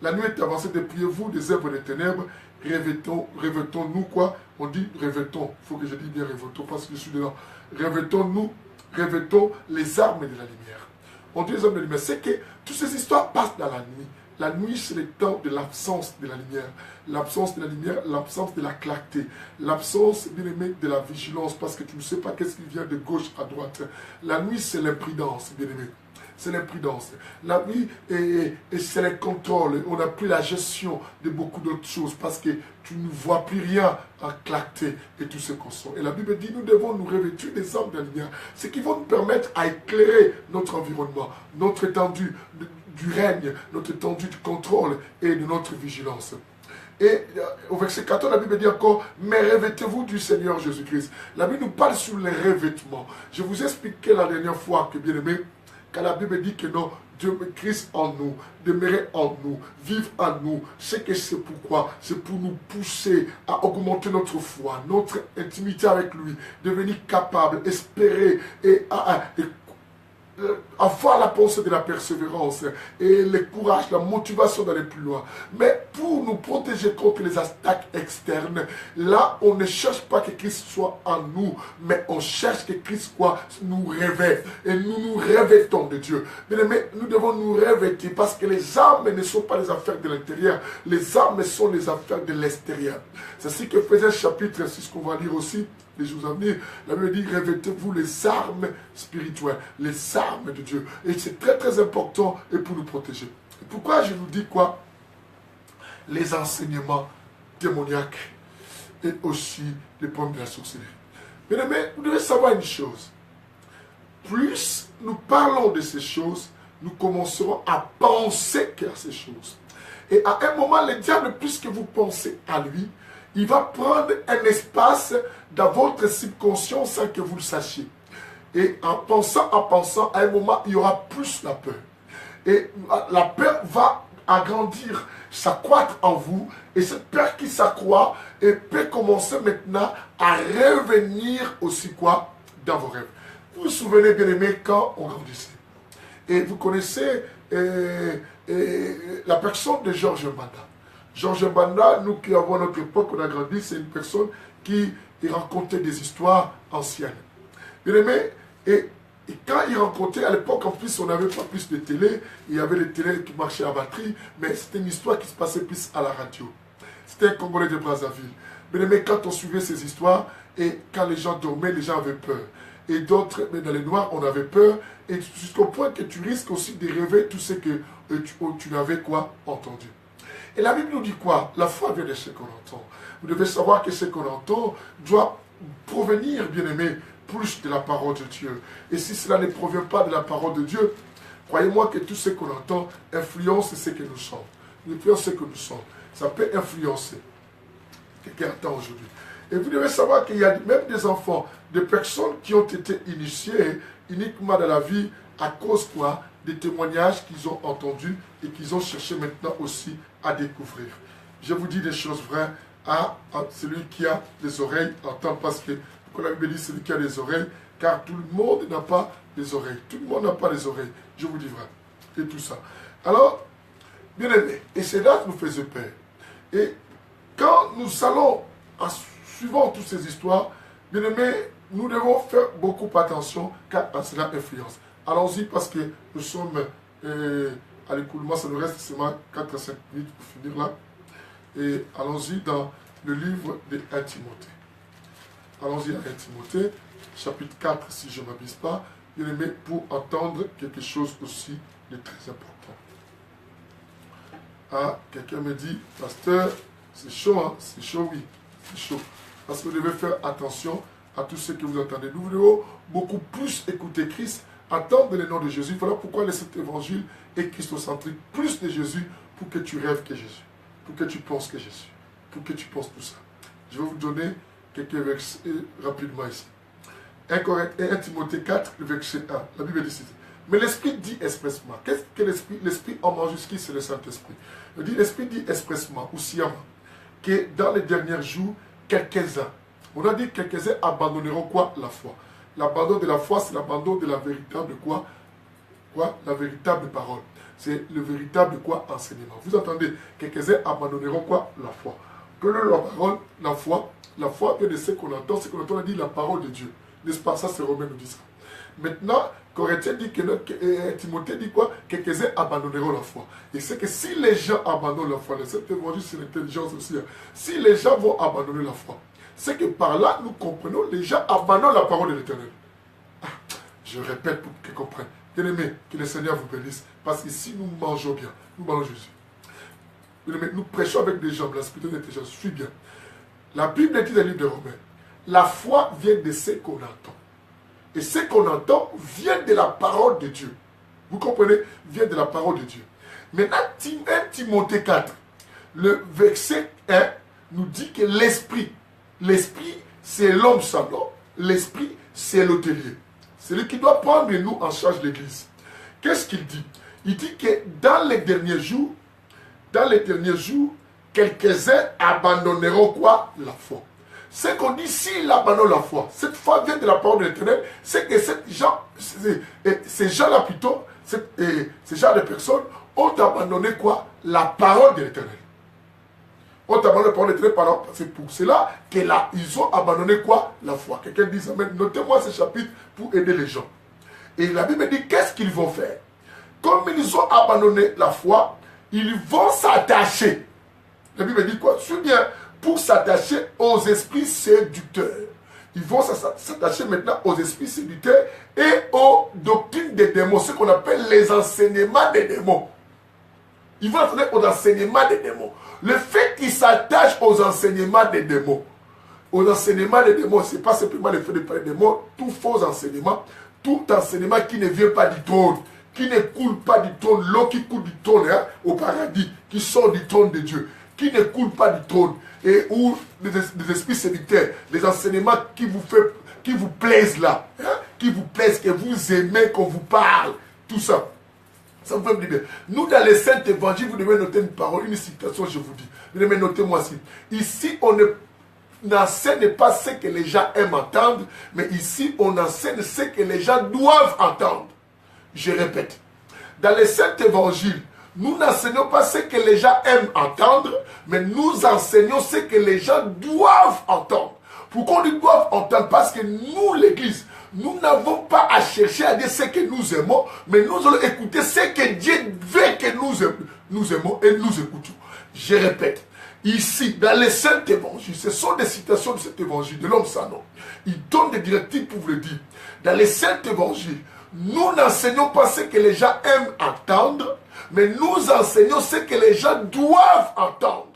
La nuit est avancée, dépouillez-vous des œuvres des ténèbres. Revêtons-nous quoi? On dit revêtons. Il faut que je dise bien revêtons parce que je suis dedans. Revêtons les armes de la lumière. On dit les armes de la lumière. C'est que toutes ces histoires passent dans la nuit. La nuit, c'est le temps de l'absence de la lumière. L'absence de la lumière, l'absence de la clarté. L'absence, bien aimé, de la vigilance, parce que tu ne sais pas qu'est-ce qui vient de gauche à droite. La nuit, c'est l'imprudence, bien aimé. C'est l'imprudence. La nuit, et c'est le contrôle. On n'a plus la gestion de beaucoup d'autres choses, parce que tu ne vois plus rien en clarté et tout ce qu'on sent. Et la Bible dit, nous devons nous revêtir des armes de la lumière. Ce qui va nous permettre à éclairer notre environnement, notre étendue du règne, notre étendue du contrôle et de notre vigilance. Et au verset 14, la Bible dit encore, mais revêtez-vous du Seigneur Jésus-Christ. La Bible nous parle sur les revêtements. Je vous ai expliqué la dernière fois que, bien aimé, quand la Bible dit que non, Dieu, Christ en nous, demeurer en nous, vivre en nous, c'est que c'est pourquoi, c'est pour nous pousser à augmenter notre foi, notre intimité avec lui, devenir capable, espérer et avoir la pensée de la persévérance et le courage, la motivation d'aller plus loin. Mais pour nous protéger contre les attaques externes, là, on ne cherche pas que Christ soit en nous, mais on cherche que Christ nous revête. Et nous nous revêtons de Dieu. Bien aimé, nous devons nous revêtir parce que les armes ne sont pas les affaires de l'intérieur, les armes sont les affaires de l'extérieur. C'est ce que faisait le chapitre 6 qu'on va lire aussi. Les jours à venir, la Bible dit, revêtez-vous les armes spirituelles, les armes de Dieu. Et c'est très important et pour nous protéger. Et pourquoi je vous dis quoi? Les enseignements démoniaques et aussi les problèmes de la sorcellerie. Bien aimé, vous devez savoir une chose. Plus nous parlons de ces choses, nous commencerons à penser qu'il y a ces choses. Et à un moment, le diable, puisque vous pensez à lui, il va prendre un espace dans votre subconscient sans que vous le sachiez. Et en pensant, à un moment, il y aura plus la peur. Et la peur va agrandir, s'accroître en vous. Et cette peur qui s'accroît peut commencer maintenant à revenir aussi quoi dans vos rêves. Vous vous souvenez, bien aimé, quand on grandissait. Et vous connaissez la personne de Georges Mbanda. Georges Mbanda, nous qui avons à notre époque, on a grandi, c'est une personne qui racontait des histoires anciennes. Bien aimé, et quand il racontait, à l'époque, en plus, on n'avait pas plus de télé, il y avait des télés qui marchaient à batterie, mais c'était une histoire qui se passait plus à la radio. C'était un Congolais de Brazzaville. Bien aimé, quand on suivait ces histoires, et quand les gens dormaient, les gens avaient peur. Et d'autres, mais dans les noirs, on avait peur, et jusqu'au point que tu risques aussi de rêver tout ce que tu n'avais quoi entendu. Et la Bible nous dit quoi? La foi vient de ce qu'on entend. Vous devez savoir que ce qu'on entend doit provenir, bien aimé, plus de la parole de Dieu. Et si cela ne provient pas de la parole de Dieu, croyez-moi que tout ce qu'on entend influence ce que nous sommes. Influence ce que nous sommes. Ça peut influencer. Quelqu'un attend aujourd'hui. Et vous devez savoir qu'il y a même des enfants, des personnes qui ont été initiées uniquement dans la vie À cause quoi? Des témoignages qu'ils ont entendus et qu'ils ont cherché maintenant aussi à découvrir. Je vous dis des choses vraies à celui qui a des oreilles, entend, parce que la Bible dit celui qui a des oreilles, car tout le monde n'a pas des oreilles. Tout le monde n'a pas des oreilles. Je vous dis vrai. Et tout ça. Alors, bien aimé, et c'est là que nous faisons peur. Et quand nous allons, en suivant toutes ces histoires, bien aimé, nous devons faire beaucoup attention car cela influence. Allons-y parce que nous sommes à l'écoulement, ça nous reste seulement 4 à 5 minutes pour finir là. Et allons-y dans le livre de 1 Timothée. Allons-y à 1 Timothée, chapitre 4, si je ne m'abuse pas, bien aimé, pour entendre quelque chose aussi de très important. Ah, quelqu'un me dit, pasteur, c'est chaud, hein? C'est chaud, oui, c'est chaud. Parce que vous devez faire attention à tout ce que vous entendez. Nous devons beaucoup plus écouter Christ, attendre le nom de Jésus. Voilà pourquoi cet évangile est christocentrique. Plus de Jésus pour que tu rêves que Jésus, pour que tu penses que Jésus, pour que tu penses tout ça. Je vais vous donner quelques versets rapidement ici. 1 Timothée 4, le verset 1. La Bible dit ceci. Mais l'Esprit dit expressement. Qu'est-ce que l'Esprit? L'Esprit en majuscule, c'est le Saint-Esprit. L'Esprit dit expressement, ou sciemment, que dans les derniers jours, quelques-uns, on a dit quelques-uns abandonneront quoi? La foi. L'abandon de la foi, c'est l'abandon de la véritable quoi? La véritable parole. C'est le véritable quoi? Enseignement. Vous entendez? Quelques-uns abandonneront quoi? La foi. Que la parole, la foi vient de ce qu'on entend, on a dit la parole de Dieu. N'est-ce pas? Ça, c'est Romain nous dit ça. Maintenant, Corinthiens dit que Timothée dit quoi? Quelques-uns abandonneront la foi. Et c'est que si les gens abandonnent la foi, cet évangile, c'est l'intelligence aussi. Hein. Si les gens vont abandonner la foi, c'est que par là, nous comprenons, les gens abandonnent la parole de l'Éternel. Ah, je répète pour qu'ils comprennent. Bien-aimés, que le Seigneur vous bénisse. Parce qu'ici, nous mangeons bien. Nous mangeons Jésus. Bien-aimés, nous prêchons avec des jambes, la spiritualité d'intelligence. Je suis bien. La Bible dit dans le livre de Romains, la foi vient de ce qu'on entend. Et ce qu'on entend vient de la parole de Dieu. Vous comprenez? Vient de la parole de Dieu. Maintenant, 1 Timothée 4, le verset 1 nous dit que l'esprit, c'est l'homme savant, l'esprit, c'est l'hôtelier. C'est lui qui doit prendre nous en charge l'église. Qu'est-ce qu'il dit? Il dit que dans les derniers jours, quelques-uns abandonneront quoi? La foi. Ce qu'on dit, s'ils abandonnent la foi, cette foi vient de la parole de l'Éternel, c'est que ces gens-là plutôt, ces gens de personnes ont abandonné quoi? La parole de l'Éternel. Ont abandonné la parole de l'Éternel, c'est pour cela qu'ils ont abandonné quoi? La foi. Quelqu'un dit, amen. Notez-moi ce chapitre pour aider les gens. Et la Bible dit, qu'est-ce qu'ils vont faire? Comme ils ont abandonné la foi, ils vont s'attacher. La Bible dit quoi? C'est bien. Pour s'attacher aux esprits séducteurs. Ils vont s'attacher maintenant aux esprits séducteurs et aux doctrines des démons, ce qu'on appelle les enseignements des démons. Ils vont s'attacher aux enseignements des démons. Le fait qu'ils s'attachent aux enseignements des démons, ce n'est pas simplement le fait de parler des démons, tout faux enseignement, tout enseignement qui ne vient pas du trône, qui ne coule pas du trône, l'eau qui coule du trône au paradis, qui sort du trône de Dieu, qui ne coule pas du trône, et où des esprits séducteurs, des enseignements qui vous plaisent là, qui vous plaisent, que vous aimez, qu'on vous parle, tout ça. Ça vous fait bien. Nous, dans les saints évangiles, vous devez noter une parole, une citation, je vous dis. Vous devez noter moi aussi. Ici, on n'enseigne pas ce que les gens aiment entendre, mais ici, on enseigne ce que les gens doivent entendre. Je répète. Dans les saints évangiles, nous n'enseignons pas ce que les gens aiment entendre, mais nous enseignons ce que les gens doivent entendre. Pourquoi ils doivent entendre? Parce que nous, l'Église, nous n'avons pas à chercher à dire ce que nous aimons, mais nous allons écouter ce que Dieu veut que nous aimons et nous écoutons. Je répète, ici, dans les saints évangiles, ce sont des citations de cet évangile, de l'homme sans nom. Il donne des directives pour vous le dire. Dans les saints évangiles, nous n'enseignons pas ce que les gens aiment entendre, mais nous enseignons ce que les gens doivent entendre.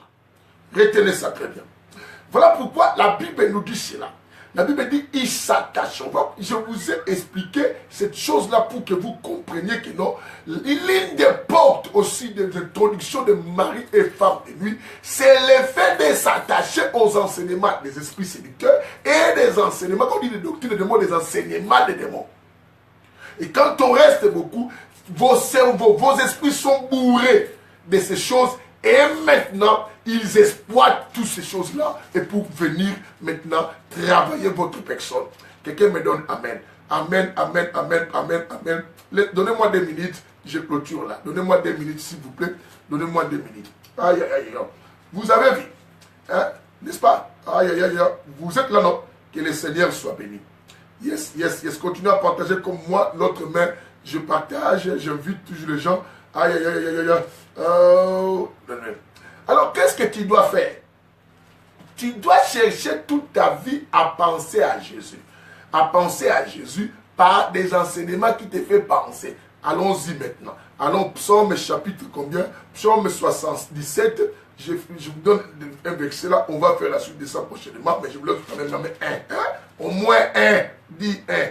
Retenez ça très bien. Voilà pourquoi la Bible nous dit cela. La Bible dit, ils s'attachent. Je vous ai expliqué cette chose-là pour que vous compreniez que non. L'une des portes aussi de l'introduction de mari et femme de nuit, c'est le fait de s'attacher aux enseignements des esprits séducteurs et des enseignements, quand on dit des doctrines des démons, des enseignements des démons. Et quand on reste beaucoup, vos cerveaux, vos esprits sont bourrés de ces choses. Et maintenant, ils exploitent toutes ces choses-là. Et pour venir maintenant travailler votre personne. Quelqu'un me donne Amen. Amen, Amen, Amen, Amen, Amen. Donnez-moi 2 minutes, je clôture là. Donnez-moi 2 minutes, s'il vous plaît. Donnez-moi 2 minutes. Aïe, aïe, aïe, aïe. Vous avez vu, hein? N'est-ce pas? Aïe, aïe, aïe, aïe. Vous êtes là, non? Que le Seigneur soit béni. Yes, yes, yes. Continuez à partager comme moi. L'autre main, je partage, j'invite toujours les gens. Aïe, aïe, aïe, aïe, aïe. Alors, qu'est-ce que tu dois faire? Tu dois chercher toute ta vie à penser à Jésus. À penser à Jésus par des enseignements qui te font penser. Allons-y maintenant. Allons, psaume chapitre combien? Psaume 77. Je vous donne un verset là. On va faire la suite de ça prochainement. Mais je vous laisse quand même nommer un. Hein? Au moins un. Dis un.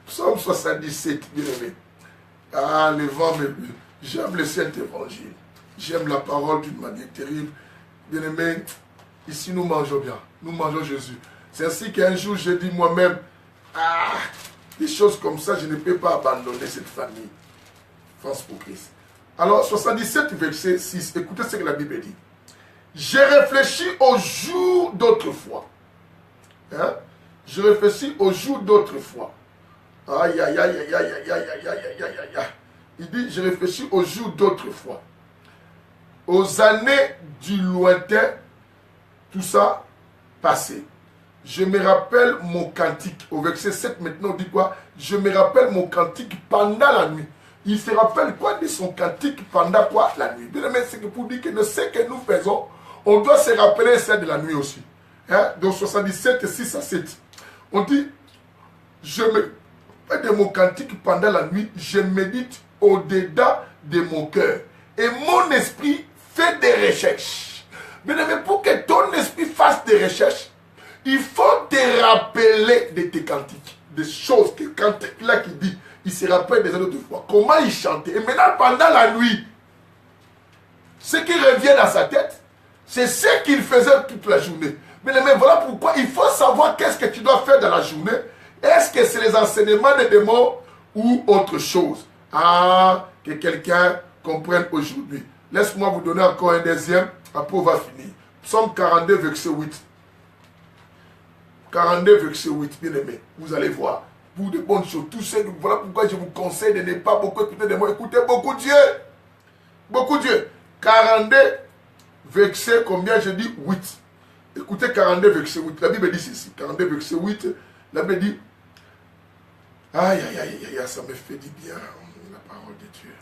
Psaume 77, bien aimé. Ah, le vent me... J'aime le Saint-Évangile. J'aime la parole d'une manière terrible. Bien aimé, ici nous mangeons bien. Nous mangeons Jésus. C'est ainsi qu'un jour j'ai dit moi-même, ah, des choses comme ça, je ne peux pas abandonner cette famille. France pour Christ. Alors, 77 verset 6, écoutez ce que la Bible dit. J'ai réfléchi aux jours d'autrefois. Hein? Je réfléchis aux jours d'autrefois. Aïe, aïe, aïe, aïe, aïe, aïe, aïe, aïe, aïe, aïe, aïe. Il dit, je réfléchis aux jours d'autrefois. Aux années du lointain, tout ça passé. Je me rappelle mon cantique. Au verset 7 maintenant, on dit quoi? Je me rappelle mon cantique pendant la nuit. Il se rappelle quoi de son cantique pendant quoi? La nuit. Bien aimé, c'est que pour dire que ce que nous faisons, on doit se rappeler celle de la nuit aussi. Hein? Donc 77, 6 à 7. On dit, je me rappelle de mon cantique pendant la nuit, je médite au-dedans de mon cœur. Et mon esprit fait des recherches. Bien aimé, pour que ton esprit fasse des recherches, il faut te rappeler de tes cantiques. Des choses que cantique là qui dit, il se rappelle des années de fois. Comment il chantait. Et maintenant, pendant la nuit, ce qui revient dans sa tête, c'est ce qu'il faisait toute la journée. Mais voilà pourquoi il faut savoir qu'est-ce que tu dois faire dans la journée. Est-ce que c'est les enseignements des démons ou autre chose? Ah, que quelqu'un comprenne aujourd'hui. Laisse-moi vous donner encore un deuxième, après on va finir. Psaume 42, verset 8. 42, verset 8, bien aimé. Vous allez voir. Pour de bonnes choses. Tout ce, voilà pourquoi je vous conseille de ne pas beaucoup écouter des mots. Écoutez beaucoup Dieu. Beaucoup Dieu. 42, verset combien? Je dis 8. Écoutez 42, verset 8. La Bible dit ceci. 42, verset 8. La Bible dit, aïe, aïe, aïe, aïe, ça me fait du bien. La parole de Dieu.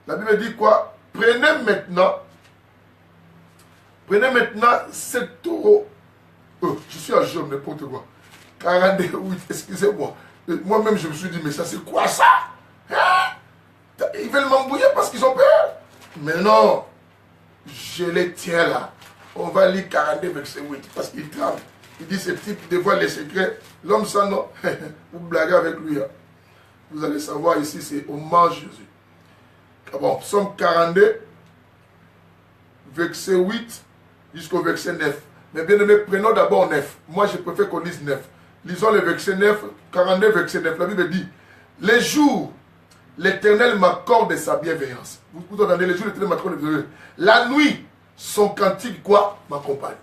La Bible dit quoi? Prenez maintenant 7 taureaux. Je suis à jeune, n'importe quoi. 48, excusez-moi. Moi-même, je me suis dit, mais ça, c'est quoi ça? Hein? Ils veulent m'embrouiller parce qu'ils ont peur. Mais non, je les tiens là. On va lire 42, verset 8, parce qu'il tremble. Il dit, ce type dévoile les secrets. L'homme sans nom, vous blaguez avec lui. Hein. Vous allez savoir ici, c'est on mange Jésus. Ah bon, Psaume 42, verset 8 jusqu'au verset 9. Mais bien aimé, prenons d'abord 9. Moi, je préfère qu'on lise 9. Lisons le verset 9, 42, verset 9. La Bible dit, les jours, l'Éternel m'accorde sa bienveillance. Vous entendez, les jours, l'Éternel m'accorde sa bienveillance. La nuit, son cantique, quoi, m'accompagne.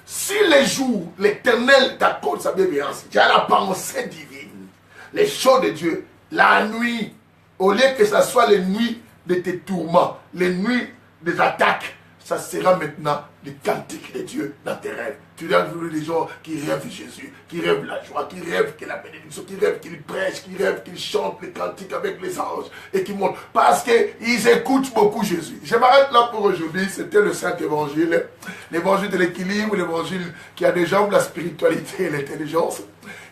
Si les jours, l'Éternel t'accorde sa bienveillance, tu as la pensée divine, les choses de Dieu, la nuit, au lieu que ce soit les nuits de tes tourments, les nuits des attaques, ça sera maintenant les cantiques de Dieu dans tes rêves. Tu dois voir des gens qui rêvent Jésus, qui rêvent la joie, qui rêvent que la bénédiction, qui rêvent qu'il prêche, qui rêvent qu'il chante les cantiques avec les anges et qui montent. Parce qu'ils écoutent beaucoup Jésus. Je m'arrête là pour aujourd'hui. C'était le Saint-Évangile, l'évangile de l'équilibre, l'évangile qui a des jambes, la spiritualité et l'intelligence.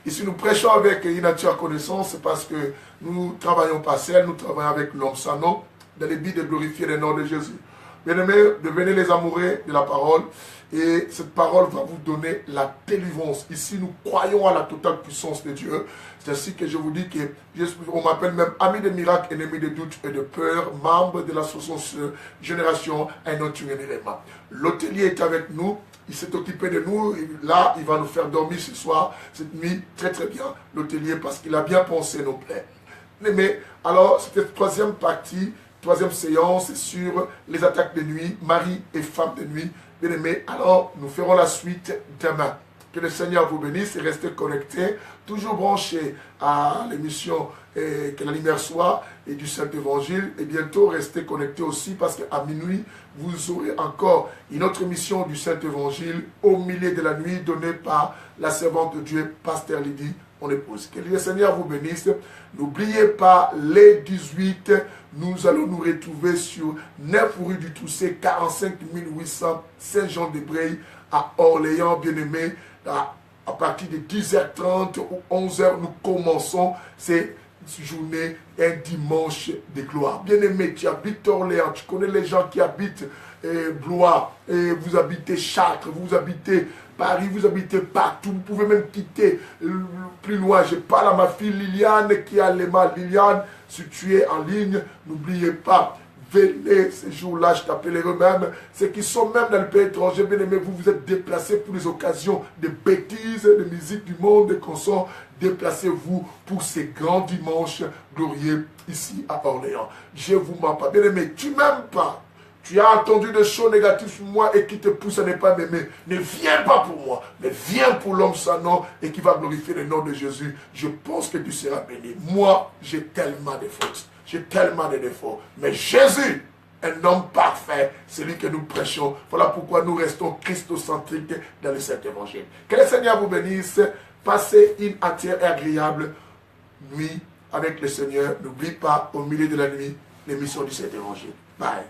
Ici, nous prêchons avec une nature connaissance parce que nous travaillons pas seul, nous travaillons avec l'homme sans nom, dans le but de glorifier le nom de Jésus. Bien-aimés, devenez les amoureux de la parole et cette parole va vous donner la délivrance. Ici, nous croyons à la totale puissance de Dieu. C'est ainsi que je vous dis que on m'appelle même ami des miracles, ennemi des doutes et de peur, membre de l'association Génération, un autre élément. L'hôtelier est avec nous. il s'est occupé de nous. Là, il va nous faire dormir ce soir, cette nuit, très très bien, l'hôtelier, parce qu'il a bien pensé nos plaies. Mais alors, cette troisième partie, troisième séance sur les attaques de nuit, mari et femme de nuit. Bien aimé, alors nous ferons la suite demain. Que le Seigneur vous bénisse et restez connectés, toujours branchés à l'émission Que la lumière soit et du Saint-Évangile. Et bientôt, restez connectés aussi parce qu'à minuit, vous aurez encore une autre émission du Saint-Évangile au milieu de la nuit donnée par la servante de Dieu, Pasteur Lydie, mon épouse. Que le Seigneur vous bénisse. N'oubliez pas, les 18, nous allons nous retrouver sur 9 rue du Toussé, 45 800 Saint-Jean-de-Bréil à Orléans, bien-aimé. À partir de 10h30 ou 11h, nous commençons ces journées, un dimanche de gloire. Bien-aimé, tu habites Orléans, tu connais les gens qui habitent Blois, et vous habitez Chartres, vous habitez Paris, vous habitez partout, vous pouvez même quitter plus loin. Je parle à ma fille Liliane qui a les mains. Liliane, si tu es en ligne, n'oubliez pas, venez ces jours-là, je t'appellerai même. Ceux qui sont même dans le pays étranger, bien aimé, vous vous êtes déplacés pour les occasions de bêtises, de musique du monde, de consorts. Déplacez-vous pour ces grands dimanches glorieux ici à Orléans. Je vous mens pas. Bien aimé, tu m'aimes pas. Tu as entendu des choses négatives sur moi et qui te poussent à ne pas m'aimer. Ne viens pas pour moi, mais viens pour l'homme sans nom et qui va glorifier le nom de Jésus. Je pense que tu seras béni. Moi, j'ai tellement de fautes. J'ai tellement de défauts. Mais Jésus, un homme parfait, celui que nous prêchons. Voilà pourquoi nous restons christocentriques dans le Saint-Évangile. Que le Seigneur vous bénisse. Passez une entière et agréable nuit avec le Seigneur. N'oublie pas, au milieu de la nuit, l'émission du Saint-Évangile. Bye.